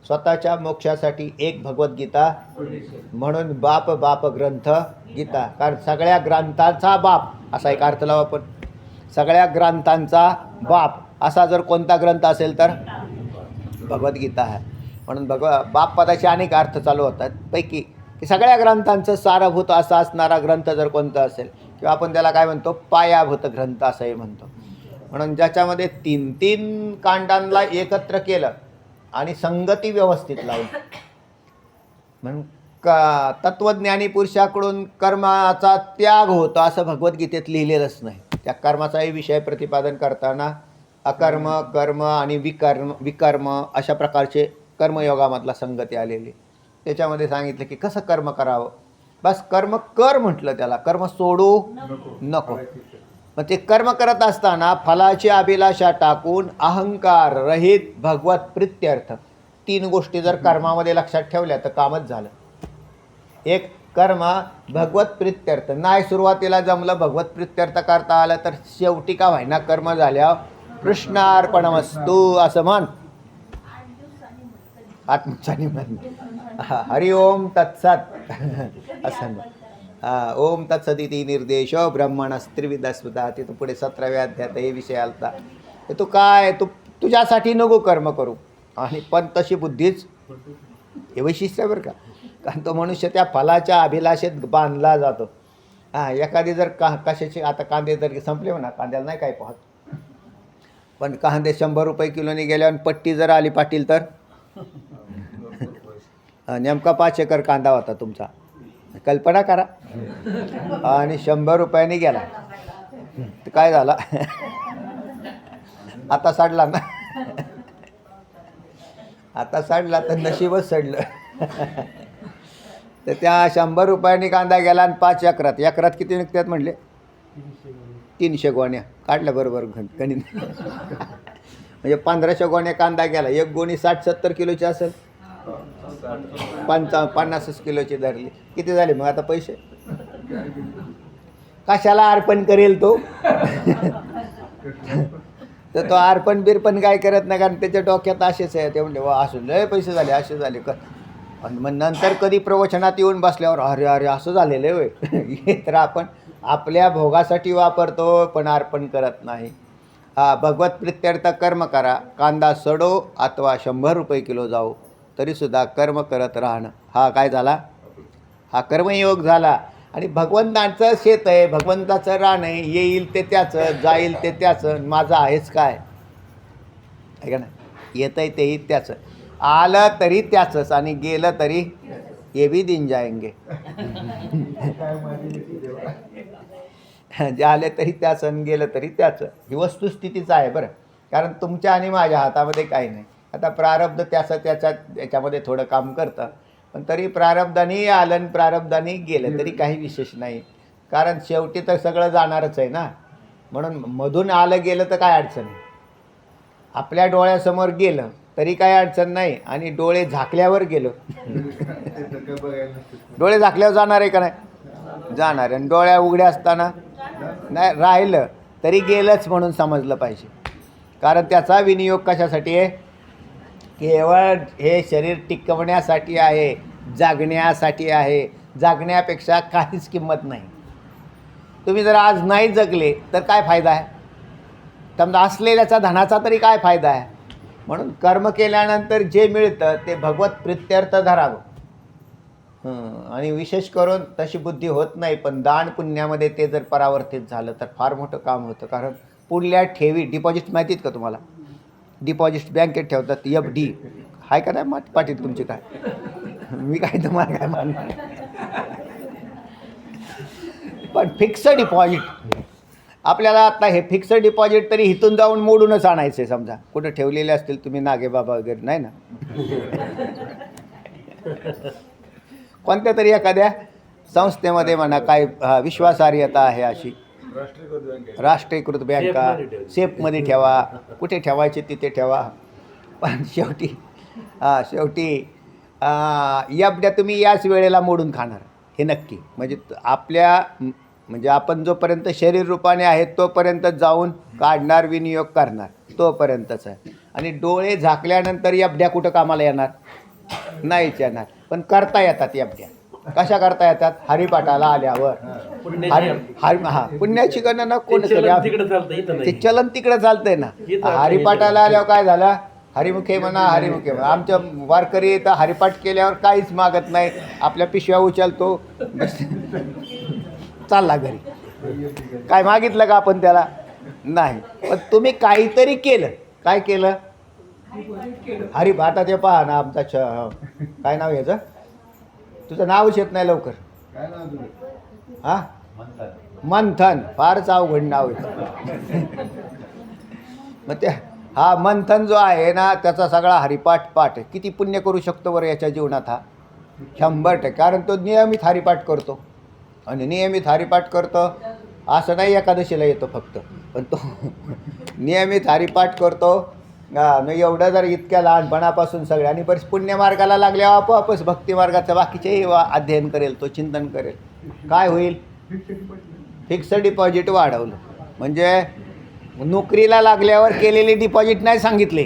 स्वतःच्या मोक्षासाठी एक भगवद्गीता. म्हणून बाप ग्रंथ गीता. कारण सगळ्या ग्रंथांचा बाप असा एक अर्थ लावा आपण. सगळ्या ग्रंथांचा बाप असा जर कोणता ग्रंथ असेल तर भगवद्गीता आहे. म्हणून बाप पदाचे अनेक अर्थ चालू होतात. पैकी की सगळ्या ग्रंथांचं सारभूत असा असणारा ग्रंथ जर कोणता असेल, किंवा आपण त्याला काय म्हणतो, पायाभूत ग्रंथ असंही म्हणतो. म्हणून ज्याच्यामध्ये 3 कांडांना एकत्र केलं आणि संगती व्यवस्थित लावली. म्हणून तत्त्वज्ञानी पुरुषाकडून कर्माचा त्याग होतो असं भगवद्गीतेत लिहिलेलंच नाही. त्या कर्माचाही विषय प्रतिपादन करताना अकर्म, कर्म आणि विकर्म अशा प्रकारचे कर्मयोगामधला संगती आलेली. त्याच्यामध्ये सांगितलं की कसं कर्म करावं. बस कर्म कर म्हटलं त्याला, कर्म सोडू नको. मग ते कर्म करत असताना फलाची अभिलाषा टाकून अहंकार रहित भगवत प्रित्यर्थ 3 गोष्टी जर कर्मामध्ये लक्षात ठेवल्या तर कामच झालं. एक कर्म भगवत प्रित्यर्थ, नाही सुरुवातीला जमलं भगवत प्रित्यर्थ करता आलं तर शेवटी का व्हायना कर्म झाल्यावर कृष्णार्पणमस्तू असं म्हण, आत्मचानी म्हण, हरि ओम तत्सत असं म्हण. ओम तत्सदिती निर्देश ब्रह्मणस्त्रिविध स्मृता. तिथं पुढे 17व्या अध्यायात हे विषय आलता. तू काय तुझ्यासाठी नको कर्म करू, आणि पण तशी बुद्धीच हे वैशिष्ट्य बरं का. कारण तो मनुष्य त्या फलाच्या अभिलाषेत बांधला जातो. एखादी जर कशाची आता कांदे जर संपले म्हणा, कांद्याला नाही काय पाहत, पण कांदे 100 रुपये किलोनी गेल्यावर पट्टी जर आली पाटील तर नेमका 5 एकर कांदा होता तुमचा, कल्पना करा, आणि 100 रुपयांनी गेला तर काय झाला आता सडला ना, आता सडला तर नशीबच सडलं. तर त्या 100 रुपयांनी कांदा गेला आणि 5 एकरात, एकरात किती निघतात म्हणले 300 गोण्या काढल्या बरोबर गणित. म्हणजे 1500 गोण्या कांदा गेला, एक गोणी 60-70 किलोची असेल, 50 किलोची धरली, किती झाले मग आता पैसे. कशाला अर्पण करेल तो तर तो अर्पण बिरपण काय करत नाही, कारण त्याच्या डोक्यात असेच आहे. ते म्हणले वा असं लय पैसे झाले, असे झाले का. आणि मग नंतर कधी प्रवचनात येऊन बसल्यावर अरे अरे असं झालेलं आहे होय. हे तर आपण आपल्या भोगासाठी वापरतो पण अर्पण करत नाही. भगवत प्रित्यर्थ कर्म करा, कांदा सडो अथवा 100 रुपये किलो जाओ तरीसुद्धा कर्म करत राहणं, हा काय झाला, हा कर्मयोग झाला. आणि भगवंतांचं शेत आहे, भगवंताचं रान आहे, येईल ते त्याचं, जाईल ते त्याचं, माझं आहेच काय आहे का नाही. येतं आहे तेही त्याचं, आलं तरी त्याचंच आणि गेलं तरी हे भी दिन जाएंगे. जे आले तरी त्याचं आणि गेलं तरी त्याचं, ही वस्तुस्थितीच आहे बरं. कारण तुमच्या आणि माझ्या हातामध्ये काही नाही. आता प्रारब्ध याच्यामध्ये थोडं काम करतं, पण तरी प्रारब्धाने आलं आणि प्रारब्धाने गेलं तरी काही विशेष नाही. कारण शेवटी तर सगळं जाणारच आहे ना. म्हणून मधून आलं गेलं तर काय अडचण नाही, आपल्या डोळ्यासमोर गेलं तरी काही अडचण नाही, आणि डोळे झाकल्यावर गेलं डोळे झाकल्यावर जाणार आहे का नाही, जाणार आहे. आणि डोळ्या उघड्या असताना नाही राहिलं तरी गेलंच म्हणून समजलं पाहिजे. कारण त्याचा विनियोग कशासाठी आहे, केवळ हे शरीर टिकवण्यासाठी आहे, जागण्यासाठी आहे. जागण्यापेक्षा काहीच किंमत नाही. तुम्ही जर आज नाही जगले तर काय फायदा आहे, समजा असलेल्याचा धनाचा तरी काय फायदा आहे. म्हणून कर्म केल्यानंतर जे मिळतं ते भगवत प्रित्यर्थ धरावं. आणि विशेष करून तशी बुद्धी होत नाही, पण दान पुण्यामध्ये ते जर परावर्तित झालं तर फार मोठं काम होतं. कारण पुढल्या ठेवी डिपॉझिट माहितीत का तुम्हाला, डिपॉझिट बँकेत ठेवतात, FD आहे का नाही पाटील तुमची काय, मी काय तुम्हाला काय मानणार. पण फिक्स्ड डिपॉझिट आपल्याला आता हे फिक्स्ड डिपॉझिट तरी इथून जाऊन मोडूनच आणायचं आहे. समजा कुठं ठेवलेले असतील तुम्ही नागेबाबा वगैरे, नाही ना, कोणत्या तरी एखाद्या संस्थेमध्ये म्हणा, काय विश्वासार्हता आहे अशी राष्ट्रीयकृत बँका, सेफमध्ये ठेवा, कुठे ठेवायचे तिथे ठेवा. पण शेवटी FD तुम्ही याच वेळेला मोडून खाणार हे नक्की. म्हणजे आपण जोपर्यंत शरीर रूपाने आहे तोपर्यंत जाऊन काढणार, विनियोग करणार तोपर्यंतच आहे. आणि डोळे झाकल्यानंतर FD कुठं कामाला येणार, नाहीच येणार. पण करता येतात FD. कशा करता येतात, हरिपाठाला आल्यावर. पुण्याची गणना कोण, ते चलन तिकडं चालतंय ना. हरिपाठाला आल्यावर काय झालं, हरिमुखे म्हणा, हरिमुखे म्हणा. आमच्या वारकरी तर हरिपाठ केल्यावर काहीच मागत नाही, आपल्या पिशव्या उचलतो, चालला घरी. काय मागितलं का आपण त्याला, नाही. पण तुम्ही काहीतरी केलं, काय केलं, आता ते पहा ना, आमचा काय नाव याचं, तुझं नावच येत नाही लवकर, मंथन, फारच अवघड नाव आहे. मग ते मंथन जो आहे ना, त्याचा सगळा हरिपाठ पाठ आहे. किती पुण्य करू शकतो बरं याच्या जीवनात हा, 100%. कारण तो नियमित हरिपाठ करतो, आणि नियमित हरिपाठ करतो असं नाही एकादशीला येतो फक्त, पण तो नियमित हरिपाठ करतो. मग एवढं जर इतक्या लहानपणापासून सगळे आणि बरेच पुण्यमार्गाला लागल्यावर आपोआपच भक्तिमार्गाचं बाकीचेही अध्ययन करेल, तो चिंतन करेल. काय होईल? फिक्स्ड डिपॉझिट वाढवलं. म्हणजे नोकरीला लागल्यावर केलेली डिपॉझिट नाही सांगितले,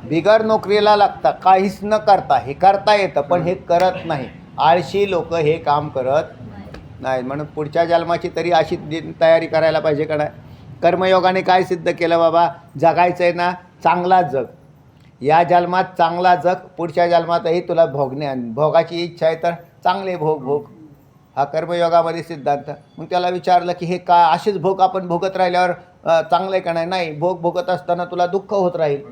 बिगर नोकरीला लागता काहीच न करता हे करता येतं, पण हे करत नाही. आळशी लोक हे काम करत नाही. म्हणून पुढच्या जन्माची तरी अशी तयारी करायला पाहिजे का नाही. कर्मयोगाने काय सिद्ध केलं बाबा? जगायचं आहे ना, चांगला जग. या जन्मात चांगला जग, पुढच्या जन्मातही तुला भोगाची इच्छा आहे तर चांगले भोग. हा कर्मयोगामध्ये सिद्धांत. मग त्याला विचारलं की हे का असेच भोग आपण भोगत राहिल्यावर चांगलं आहे का नाही? नाही, भोग भोगत असताना तुला दुःख होत राहील.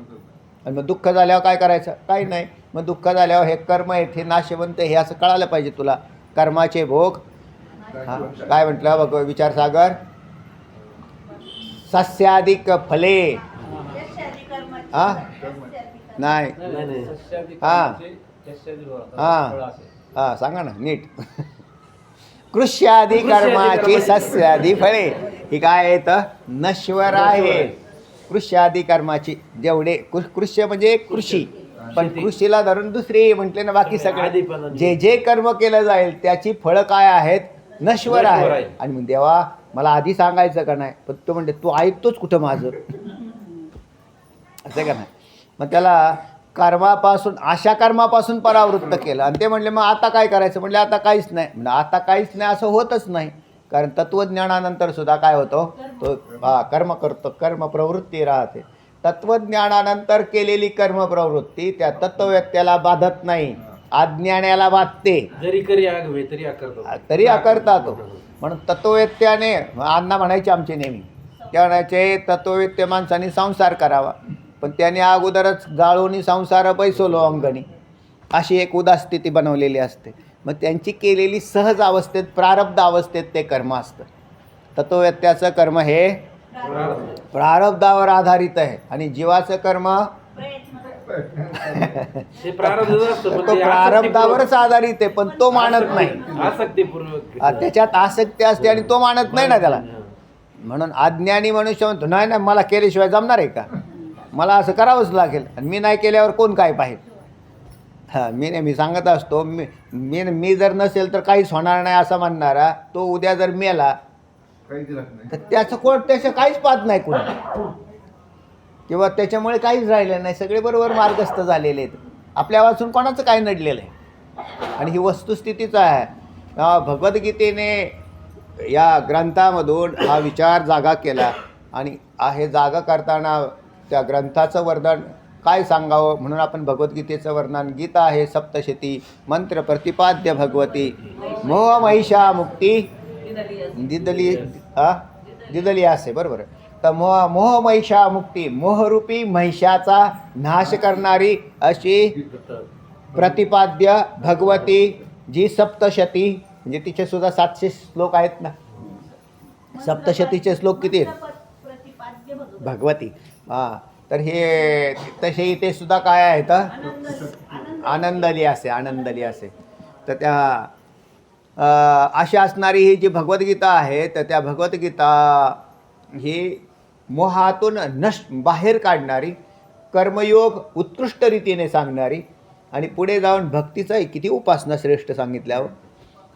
आणि मग दुःख झाल्यावर काय करायचं? काही नाही. मग दुःख झाल्यावर हे कर्म आहेत, हे नाशवंत, हे असं कळालं पाहिजे तुला. कर्माचे भोग. हां, काय म्हटलं बघ विचारसागर? सस्याधिक फले. हां नाही, हां हां हां सांगा ना नीट. कृष्यादी कर्माची सस्यादी फळे. ही काय येतं? नश्वर आहे. कृष्यादी कर्माची जेवढे कृष्य म्हणजे कृषी, पण कृषीला धरून दुसरे म्हटले ना, बाकी सगळे जे जे कर्म केलं जाईल त्याची फळं काय आहेत? नश्वर आहे. आणि मग देवा मला आधी सांगायचं का नाही? पण तो म्हणते तू ऐकतोच कुठं माझं, असं का नाही. मग त्याला कर्मापासून, अशा कर्मापासून परावृत्त केलं. आणि ते म्हणले मग आता काय करायचं? म्हणले आता काहीच नाही. म्हणजे आता काहीच नाही असं होतच नाही, कारण तत्त्वज्ञानानंतर सुद्धा काय होतो? तो कर्म करतो, कर्मप्रवृत्ती राहते. तत्त्वज्ञानानंतर केलेली कर्मप्रवृत्ती त्या तत्ववेत्याला बाधत नाही, अज्ञानाला बाधते. तरी अकर्ता तो. म्हणून तत्ववेत्याने, अण्णा म्हणायचे आमचे नेहमी, त्या म्हणायचे तत्ववेत्य माणसाने संसार करावा, पण त्याने अगोदरच जाळूनी संसार बैसवलो अंगणी, अशी एक उदास्थिती बनवलेली असते. मग त्यांची केलेली सहज अवस्थेत, प्रारब्ध अवस्थेत ते कर्म असतं. तत्ववेत्याचं कर्म हे प्रारब्धावर आधारित आहे, आणि जीवाचं कर्म तो प्रारब्धावरच आधारित आहे, पण तो मानत नाही. त्याच्यात आसक्ती असते आणि तो मानत नाही ना त्याला. म्हणून अज्ञानी मनुष्य म्हणतो नाही नाही, मला केल्याशिवाय जमणार आहे का? मला असं करावंच लागेल, आणि मी नाही केल्यावर कोण काय पाहिजे. हां, मी सांगत असतो, मी जर नसेल तर काहीच होणार नाही असं म्हणणारा तो उद्या जर मेला तर त्याचं काहीच पाहत नाही कोणी, किंवा त्याच्यामुळे काहीच राहिलं नाही. सगळे बरोबर मार्गस्थ झालेले आहेत. आपल्या वाचून कोणाचं काय नडलेलं आहे. आणि ही वस्तुस्थितीच आहे. भगवद्गीतेने या ग्रंथामधून हा विचार जागा केला, आणि हे जागा करताना त्या ग्रंथाचं वर्णन काय सांगावं म्हणून आपण भगवद्गीतेचं वर्णन. गीता आहे सप्तशती, मंत्र प्रतिपाद्य भगवती, मोह महिषा मुक्ती दिदली असे, बरोबर. तर मोह महिषा मुक्ती, मोहरूपी महिषाचा नाश करणारी अशी प्रतिपाद्य भगवती जी सप्तशती, म्हणजे तिचे सुद्धा 700 श्लोक आहेत ना. सप्तशतीचे श्लोक किती आहेत? भगवती. हां, तर हे तसे इथे सुद्धा काय आहेत? आनंदली असे. तर त्या अशी असणारी ही जी भगवद्गीता आहे, तर त्या भगवद्गीता ही मोहातून बाहेर काढणारी, कर्मयोग उत्कृष्ट रीतीने सांगणारी, आणि पुढे जाऊन भक्तीचाही किती उपासना श्रेष्ठ सांगितल्यावर.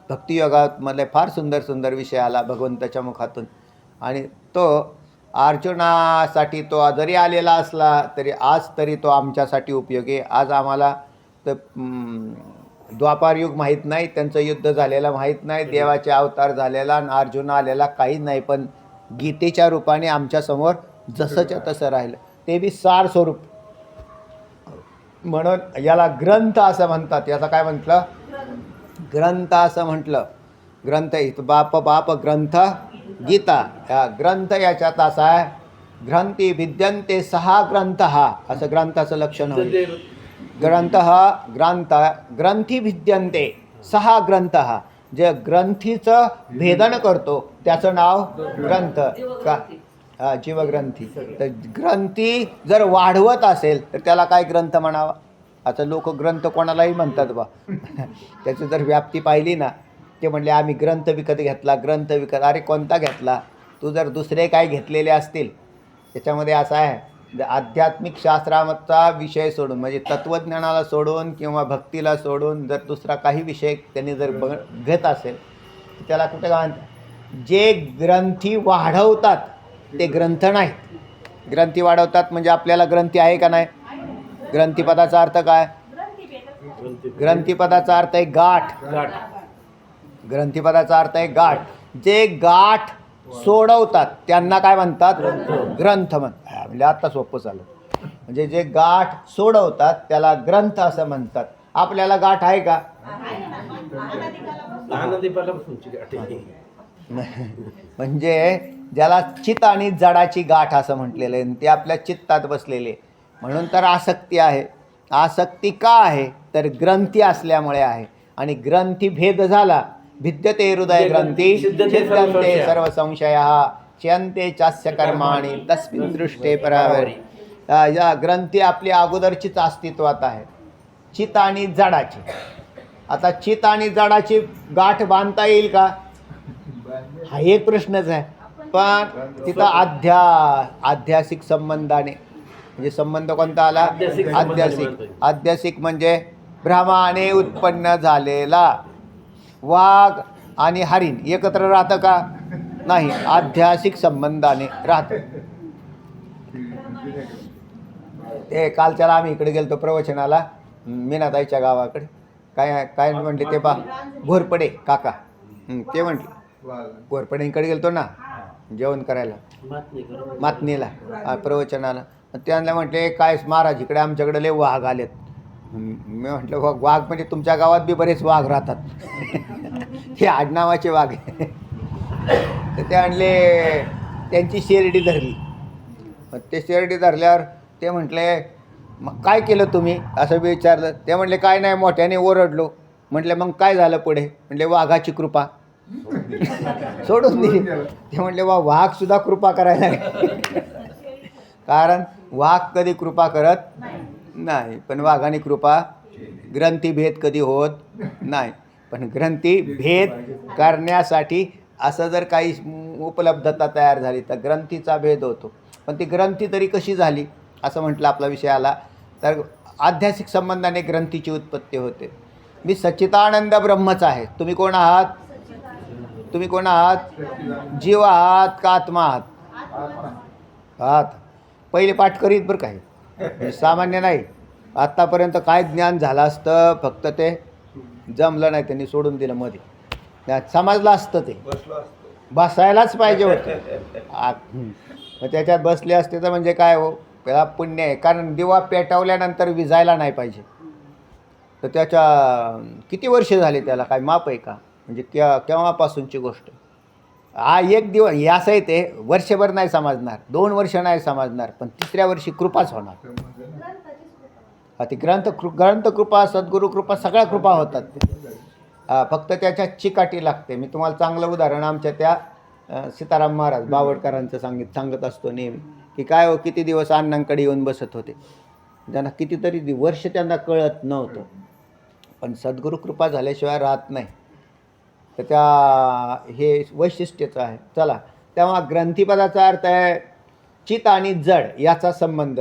भक्तियोगामध्ये फार सुंदर सुंदर विषय आला भगवंताच्या मुखातून. आणि तो अर्जुनासाठी तो जरी आलेला असला तरी आज तरी तो आमच्यासाठी उपयोगी. आज आम्हाला तर द्वापारयुग माहीत नाही, त्यांचं युद्ध झालेलं माहीत नाही, देवाचे अवतार झालेला आणि अर्जुन आलेला काही नाही, पण गीतेच्या रूपाने आमच्यासमोर जसंच्या तसं राहिलं, ते बी सार स्वरूप. म्हणून याला ग्रंथ असं म्हणतात. याचा काय म्हटलं? ग्रंथ असं म्हटलं. ग्रंथ इथं बाप ग्रंथ गीता. या ग्रंथ याच्यात असा आहे, ग्रंथी भिद्यन्ते 6 ग्रंथ, असं ग्रंथाचं लक्षण होईल. ग्रंथी भिद्यन्ते 6 ग्रंथ, जे ग्रंथीचं भेदन करतो त्याचं नाव ग्रंथ का? जीवग्रंथी. तर ग्रंथी जर वाढवत असेल तर त्याला काय ग्रंथ म्हणावा? आता लोक ग्रंथ कोणालाही म्हणतात बा. त्याची जर व्याप्ती पाहिली ना ते म्हणले आम्ही ग्रंथ विकत घेतला, ग्रंथ विकत. अरे कोणता घेतला? तू जर दुसरे काय घेतलेले असतील, त्याच्यामध्ये असं आहे, आध्यात्मिक शास्त्राचा विषय सोडून म्हणजे तत्त्वज्ञानाला सोडून किंवा भक्तीला सोडून जर दुसरा काही विषय त्यांनी जर घेत असेल तर त्याला कुठे काय म्हणतात? जे ग्रंथी वाढवतात ते ग्रंथ नाहीत. ग्रंथी वाढवतात म्हणजे आपल्याला ग्रंथी आहे का नाही? ग्रंथीपदाचा अर्थ काय? ग्रंथीपदाचा अर्थ आहे गाठ. ग्रंथीपदाचा अर्थ आहे गाठ. जे गाठ सोडवतात त्यांना काय म्हणतात? ग्रंथ म्हणतात. म्हणजे आता सोपं झालं. म्हणजे जे गाठ सोडवतात त्याला ग्रंथ असं म्हणतात. आपल्याला गाठ आहे का? म्हणजे ज्याला चित्त आणि जडाची गाठ असं म्हटलेलं आहे, ते आपल्या चित्तात बसलेले, म्हणून तर आसक्ती आहे. आसक्ती का आहे? तर ग्रंथी असल्यामुळे आहे. आणि ग्रंथी भेद झाला, भिद्यते हृदय ग्रंथी छिद्यन्ते सर्व संशया च्यन्ते चास्य कर्माणि तस्मिन् दृष्टे परावरी. या ग्रंथी आपली अगोदरचीच अस्तित्वात आहे, चित्त आणि जडाची. आता चित्त आणि जडाची गाठ बांधता येईल का? हा एक प्रश्नच आहे. पण तिथं आध्यासिक संबंधाने, म्हणजे संबंध कोणता आला? आध्यासिक म्हणजे भ्रमाने उत्पन्न झालेला. वाघ आणि हरिण एकत्र राहतं का? नाही, आध्यासिक संबंधाने राहतं. ते कालच्याला आम्ही इकडे गेलतो प्रवचनाला, मीनाताईच्या गावाकडे. काय काय म्हटले ते पा? घोरपडे काका. ते म्हटले घोरपडेंकडे गेलतो ना जेवण करायला, मातनीला, प्रवचनाला. त्यांना म्हटले काय महाराज इकडे आमच्याकडे लय वाघ आलेत. मी म्हटलं वाघ म्हणजे तुमच्या गावात बी बरेच वाघ राहतात. हे आडनावाचे वाघ आहे. तर ते आणले, त्यांची शेरडी धरली. मग ते शेरडी धरल्यावर ते म्हटले मग काय केलं तुम्ही असं बी विचारलं. ते म्हटले काय नाही, मोठ्याने ओरडलो. म्हटले मग काय झालं पुढे? म्हटले वाघाची कृपा. सोडून दिली. ते म्हटले वाघसुद्धा कृपा करायला नाही. कारण वाघ कधी कृपा करत नाही, पण वाघाने कृपा. ग्रंथी भेद कधी होत नाही, पण ग्रंथी भेद करण्यासाठी असं जर काही उपलब्धता तयार झाली तर ग्रंथीचा भेद होतो. पण ती ग्रंथी तरी कशी झाली असं म्हटलं आपला विषय आला तर आध्यासिक संबंधाने ग्रंथीची उत्पत्ती होते. मी सच्चिदानंद ब्रह्मच आहे. तुम्ही कोण आहात? तुम्ही कोण आहात? जीव आहात का आत्मा आहात? आहात. पहिले पाठ करीत बरं काय, सामान्य नाही. आत्तापर्यंत काय ज्ञान झालं असतं, फक्त ते जमलं नाही, त्यांनी सोडून दिलं मध्ये. समजलं असतं ते बसायलाच पाहिजे होतं. मग त्याच्यात बसले असते तर म्हणजे काय हो, त्याला पुण्य आहे. कारण दिवा पेटवल्यानंतर विजायला नाही पाहिजे. तर त्याच्या किती वर्ष झाले त्याला काय माप आहे का? म्हणजे केव्हापासूनची गोष्ट. एक दिवस असं आहे, ते वर्षभर नाही समजणार, 2 वर्ष नाही समजणार, पण 3ऱ्या वर्षी कृपाच होणार. ती ग्रंथ कृपा, सद्गुरू कृपा, सगळ्या कृपा होतात. फक्त त्याच्यात चिकाटी लागते. मी तुम्हाला चांगलं उदाहरण आमच्या त्या सीताराम महाराज बावडकरांचं सांगत असतो नेहमी, की काय हो किती दिवस अण्णांकडे येऊन बसत होते. त्यांना कितीतरी वर्ष त्यांना कळत नव्हतं, पण सद्गुरू कृपा झाल्याशिवाय राहत नाही. तर त्या हे वैशिष्ट्यचं आहे. चला, तेव्हा ग्रंथीपदाचा अर्थ आहे चित आणि जड याचा संबंध.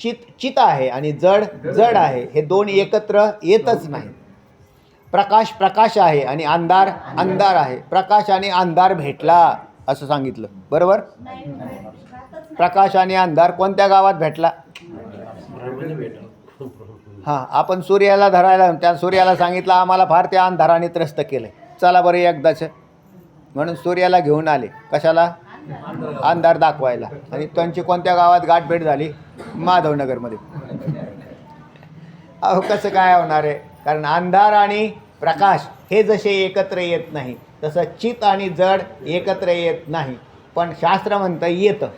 चित आहे आणि जड आहे, हे दोन एकत्र येतच नाही. प्रकाश आहे आणि अंधार आहे. प्रकाश आणि अंधार भेटला असं सांगितलं, बरोबर? प्रकाश आणि अंधार कोणत्या गावात भेटला? हां, आपण सूर्याला धरायला, त्या सूर्याला सांगितलं आम्हाला फार त्या अंधाराने त्रस्त केलं, चला बरं एकदाच. म्हणून सूर्याला घेऊन आले. कशाला? अंधार दाखवायला. आणि त्यांची कोणत्या गावात गाठभेट झाली? माधवनगरमध्ये. अहो कसं काय होणार आहे? कारण अंधार आणि प्रकाश हे जसे एकत्र येत नाही, तसं चित आणि जड एकत्र येत नाही. पण शास्त्र म्हणतं येतं,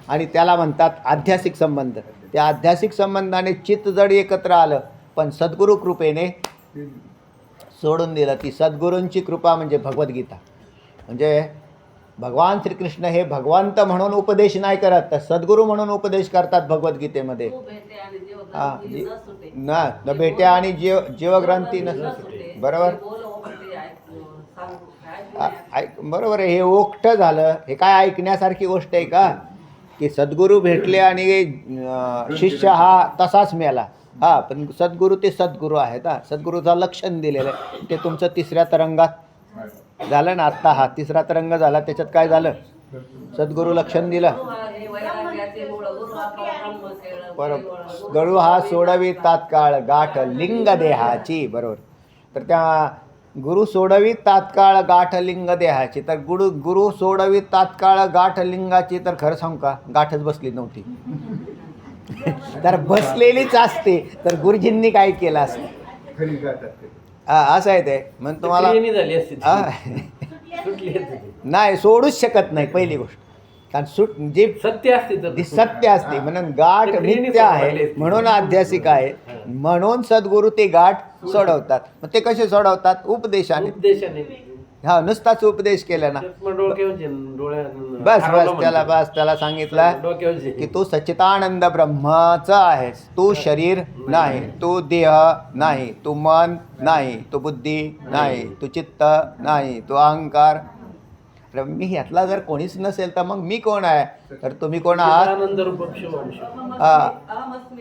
आणि त्याला म्हणतात आध्यासिक संबंध. त्या आध्यासिक संबंधाने चित्त जड एकत्र आलं, पण सद्गुरू कृपेने सोडून दिलं. ती सद्गुरूंची कृपा म्हणजे भगवद्गीता. म्हणजे भगवान श्रीकृष्ण हे भगवंत म्हणून उपदेश नाही करत, तर सद्गुरू म्हणून उपदेश करतात भगवद्गीतेमध्ये. न भेटे आणि जीवग्रंथी न, बरोबर? बरोबर आहे, हे ओकटं झालं. हे काय ऐकण्यासारखी गोष्ट आहे का, की सद्गुरू भेटले आणि शिष्य हा तसाच मेला? हा, पण सद्गुरू ते सद्गुरू आहेत. हा, सद्गुरूचं लक्षण दिलेलं आहे. ते तुमचं तिसऱ्या तरंगात झालं ना. आत्ता हा तिसरा तरंग झाला, त्याच्यात काय झालं? सद्गुरू लक्षण दिलं. बरोबर, गळू हा सोडवी तात्काळ गाठ लिंग देहाची. बरोबर. तर त्या गुरु सोडवी तात्काळ गाठ लिंग देहाची. तर गुरु सोडवी तात्काळ गाठ लिंगाची. तर खरं सांगू का, गाठच बसली नव्हती. तर बसलेलीच असते तर गुरुजींनी काय केलं असतं? असं आहे ते. मग तुम्हाला नाही सोडूच शकत नाही पहिली गोष्ट. कारण जी सत्य असते ती सत्य असते म्हणून गाठ नित्य आहे, म्हणून आध्यासिक आहे, म्हणून सद्गुरू ते गाठ सोडवतात. मग ते कसे सोडवतात? उपदेशाने. हा, नुसताच उपदेश केला ना बस त्याला सांगितलं की तू सच्चिदानंद ब्रह्माचा आहेस. तू शरीर नाही, तू देह नाही, तू मन नाही, तू बुद्धी नाही, तू चित्त नाही, तू अहंकार. मी ह्यातला जर कोणीच नसेल तर मग मी कोण आहे? तर तुम्ही कोण आहात?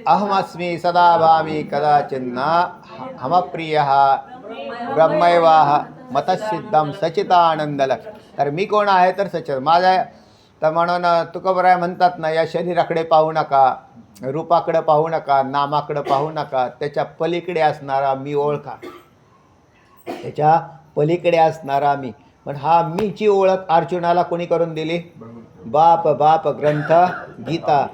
अहमस्मी सदा भामी कदाचिन्ना हमप्रियः ब्रह्मैवाह मतसिद्धम सच्चिदानंद लक्ष. तर मी कोण आहे? तर सच्चिद माझा. तर म्हणून तुकोबराय म्हणतात ना, या शरीराकडे पाहू नका, रूपाकडे पाहू नका, नामाकडे पाहू नका, त्याच्या पलीकडे असणारा मी ओळखा. त्याच्या पलीकडे असणारा मी. पण हा मीची ओळख अर्जुनाला कोणी करून दिली? बाप ग्रंथ गीता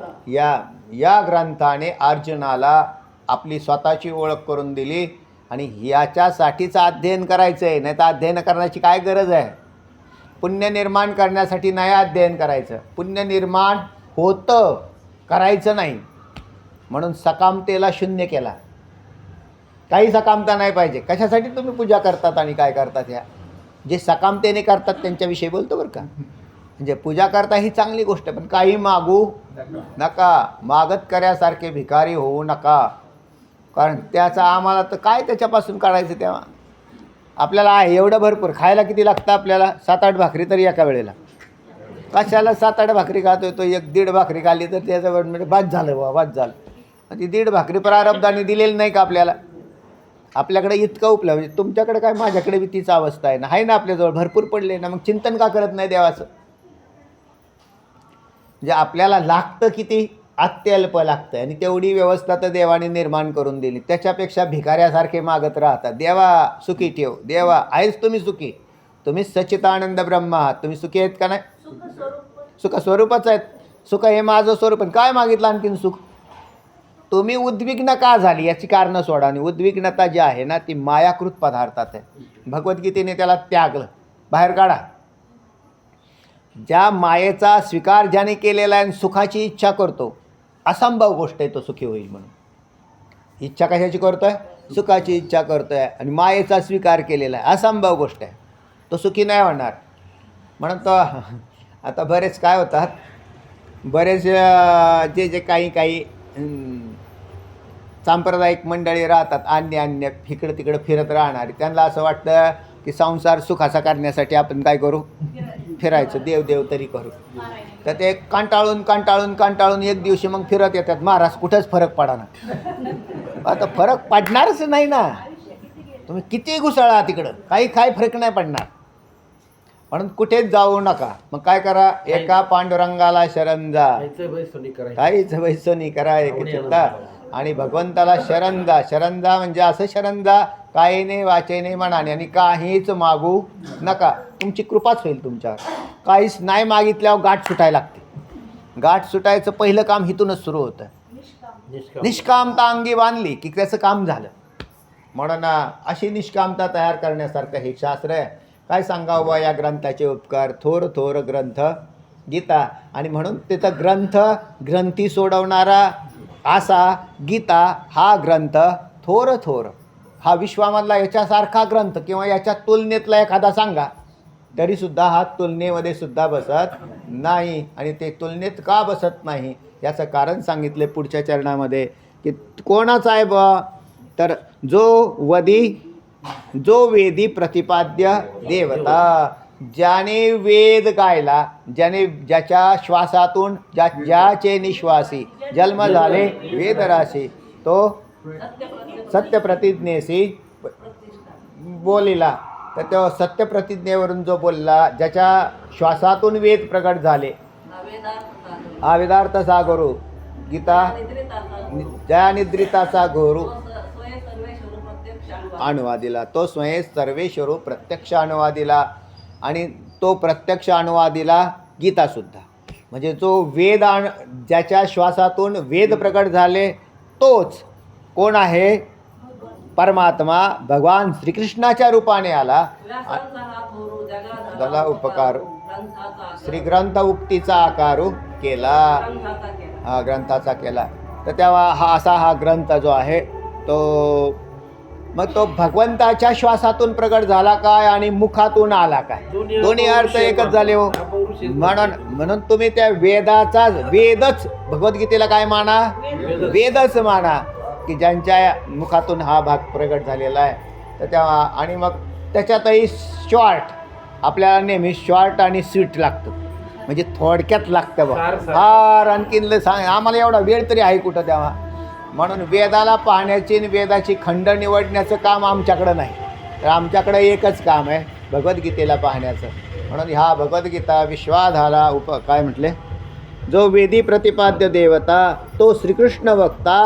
या ग्रंथाने अर्जुनाला आपली स्वतःची ओळख करून दिली. आणि याच्यासाठीच अध्ययन करायचं आहे. नाही तर अध्ययन करण्याची काय गरज आहे? पुण्य निर्माण करण्यासाठी नाही अध्ययन करायचं. पुण्य निर्माण होतं, करायचं नाही. म्हणून सकामतेला शून्य केला. काही सकामता नाही पाहिजे. कशासाठी तुम्ही पूजा करतात आणि काय करतात? ह्या जे सकामतेने करतात त्यांच्याविषयी बोलतो बरं का. म्हणजे पूजा करता ही चांगली गोष्ट, पण काही मागू नका. मागत कर्यासारखे भिकारी होऊ नका. कारण त्याचा आम्हाला तर काय त्याच्यापासून काढायचं? तेव्हा आपल्याला आहे एवढं भरपूर. खायला किती लागतं आपल्याला? 7-8 भाकरी तरी एका वेळेला. कशाला 7-8 भाकरी खातोय? तो 1-1.5 भाकरी खाल्ली तर त्याचं म्हणजे बाद झालं बाबा, बाद झालं. ती 1.5 भाकरी प्रारब्धाने दिलेली नाही का आपल्याला? आपल्याकडे इतकं उपलं. म्हणजे तुमच्याकडे काय, माझ्याकडे बी तीच अवस्था आहे ना. आहे ना, आपल्याजवळ भरपूर पडले ना. मग चिंतन का करत नाही देवाचं? म्हणजे आपल्याला लागतं किती? अत्यल्प लागतं. आणि तेवढी व्यवस्था तर देवाने निर्माण करून दिली. त्याच्यापेक्षा भिकाऱ्यासारखे मागत राहतात. देवा सुखी ठेव. देवा आहेच तुम्ही सुखी. तुम्ही सच्चिदानंद ब्रह्म आहात. तुम्ही सुखी आहेत का नाही? सुख स्वरूपच आहेत. सुख हे माझं स्वरूप. काय मागितलं आणखीन सुख? तुम्ही उद्विग्न का झाली याची कारणं सोडा. आणि उद्विग्नता जी आहे ना, ती मायाकृत पदार्थात आहे. भगवद्गीतेने त्याला त्यागलं, बाहेर काढा. ज्या मायेचा स्वीकार ज्याने केलेला आहे, सुखाची इच्छा करतो, असंभव गोष्ट आहे तो सुखी होईल म्हणून. इच्छा कशाची करतोय? सुखाची इच्छा करतोय. आणि मायेचा स्वीकार केलेला आहे, असंभव गोष्ट आहे. तो सुखी नाही होणार. म्हणून तो आता बरेच काय होतात, बरेच जे काही सांप्रदायिक मंडळी राहतात, अन्य इकडं तिकडं फिरत राहणारी. त्यांना असं वाटतं की संसार सुखाचा करण्यासाठी आपण काय करू? फिरायचं, देव तरी करू. तर ते कंटाळून एक दिवशी मग फिरत येतात. महाराज कुठंच फरक पडणार. आता फरक पडणारच नाही ना. तुम्ही किती घुसळा तिकडं, काही फरक नाही पडणार. म्हणून कुठेच जाऊ नका. मग काय करा? एका पांडुरंगाला शरण जा, काहीच वैसोनी करा एक चित्ता. आणि भगवंताला शरण जा म्हणजे असं शरण जा, काहीने वाचेने मनाने, आणि काहीच मागू नका. तुमची कृपाच होईल तुमच्यावर. काहीच नाही मागितल्यावर गाठ सुटायला लागते. गाठ सुटायचं पहिलं काम इथूनच सुरू होतं. निष्कामता अंगी बांधली की त्याचं काम झालं. म्हणून अशी निष्कामता तयार करण्यासारखं हे शास्त्र आहे. काय सांगावं बा या ग्रंथाचे उपकार. थोर ग्रंथ गीता. आणि म्हणून तिथं ग्रंथी सोडवणारा असा गीता हा ग्रंथ थोर हा विश्वामधला याच्यासारखा ग्रंथ किंवा याच्या तुलनेतला एखादा सांगा तरीसुद्धा हा तुलनेमध्ये सुद्धा बसत नाही. आणि ते तुलनेत का बसत नाही याचं कारण सांगितले पुढच्या चरणामध्ये की कोणाचा आहे बा? तर जो वदी जो वेदी प्रतिपाद्य देवता, ज्याने वेद गायला, ज्याच्या श्वासातून ज्याचे निश्वासी जन्म झाले वेदराशी, तो सत्यप्रतिज्ञेशी बोलिला. तर तो सत्यप्रतिज्ञेवरून जो बोलला, ज्याच्या श्वासातून वेद प्रकट झाले, हा वेदार्थ सागरू गीता ज्या निद्रिताचा घोरू अनुवादिला, तो स्वयं सर्वेश्वरू प्रत्यक्ष अनुवादिला. आणि तो प्रत्यक्ष अनुवादिला गीतासुद्धा. म्हणजे जो वेद ज्याच्या श्वासातून वेद प्रकट झाले, तोच कोण आहे? परमात्मा भगवान श्रीकृष्णाच्या रूपाने आला. त्याला उपकार श्रीग्रंथ उक्तीचा आकारू केला, हा ग्रंथाचा केला. तर तेव्हा हा ग्रंथ जो आहे तो मग तो भगवंताच्या श्वासातून प्रकट झाला काय आणि मुखातून आला काय? दोन्ही अर्थ एकच झाले हो. म्हणून तुम्ही त्या वेदच भगवद्गीतेला काय माना? वेदच माना की ज्यांच्या मुखातून हा भाग प्रकट झालेला आहे. तर तेव्हा आणि मग त्याच्यातही शॉर्ट, आपल्याला नेहमी शॉर्ट आणि स्वीट लागतं, म्हणजे थोडक्यात लागतं बघ. फार आणखीन सांग आम्हाला एवढा वेळ तरी आहे कुठं तेव्हा. म्हणून वेदाला पाहण्याची आणि वेदाची खंड निवडण्याचं काम आमच्याकडं नाही, तर आमच्याकडं एकच काम आहे भगवद्गीतेला पाहण्याचं. म्हणून ह्या भगवद्गीता विश्वाधारा काय म्हटले? जो वेदी प्रतिपाद्य देवता, तो श्रीकृष्ण वक्ता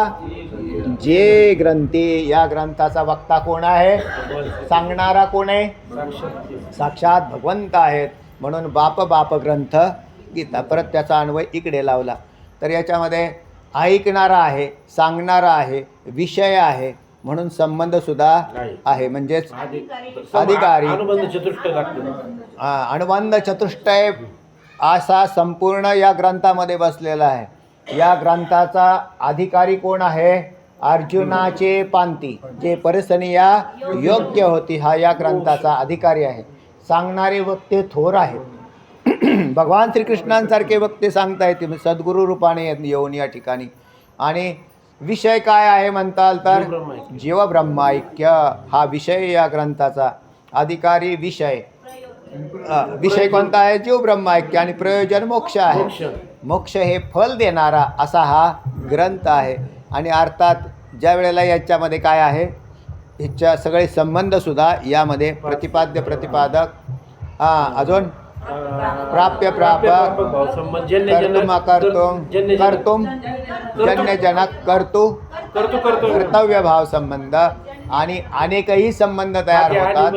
जे ग्रंथी. या ग्रंथाचा वक्ता कोण आहे? सांगणारा कोण आहे? साक्षात भगवंत आहेत. म्हणून बाप ग्रंथ गीता. परत त्याचा अन्वय इकडे लावला तर याच्यामध्ये ऐकणारा आहे, सांगणारा आहे, विषय आहे, म्हणून संबंधसुद्धा आहे. म्हणजेच अधिकारी अनुबंध चतुष्टय असा संपूर्ण या ग्रंथामध्ये बसलेला आहे. या ग्रंथाचा अधिकारी कोण आहे? अर्जुनाचे पांती, जे परिसनिया योग्य होती, हा या ग्रंथाचा अधिकारी आहे. सांगणारे वक्ते थोर आहेत. भगवान श्रीकृष्णांसारखे वक्ते सांगता येते सद्गुरू रूपाने येऊन या ठिकाणी. आणि विषय काय आहे म्हणताल तर जीवब्रह्मैक्य हा विषय या ग्रंथाचा. अधिकारी विषय कोणता आहे? जीवब्रह्मैक्य. आणि प्रयोजन मोक्ष आहे. मोक्ष हे फल देणारा असा हा ग्रंथ आहे. आणि अर्थात ज्या वेळेला याच्यामध्ये काय आहे, ह्याच्या सगळे संबंधसुद्धा यामध्ये प्रतिपाद्य प्रतिपादक, अजून प्राप्य प्रापक, कर्तुम अकर्तुम, कर्तुम जन्यजनक, कर्तव्य भाव संबंध आणि अनेकही संबंध तयार होतात.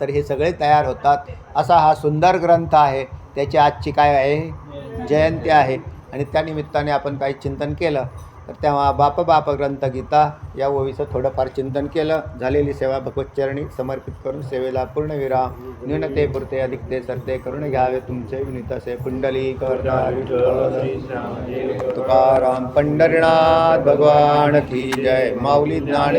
तर हे सगळे तयार होतात. असा हा सुंदर ग्रंथ आहे. त्याची आजची काय आहे? जयंती आहे. आणि त्यानिमित्ताने आपण काही चिंतन केलं. तर तेव्हा बाप ग्रंथ गीता या ओवीचं थोडंफार चिंतन केलं. झालेली सेवा भगवतचरणी समर्पित करून सेवेला पूर्णविराम. न्यूनते पुरते अधिकते सरते करून घ्यावे तुमचे विनीतसे. पुंडली तुकाराम पंढरीनाथ भगवान की जय. माऊली ज्ञाने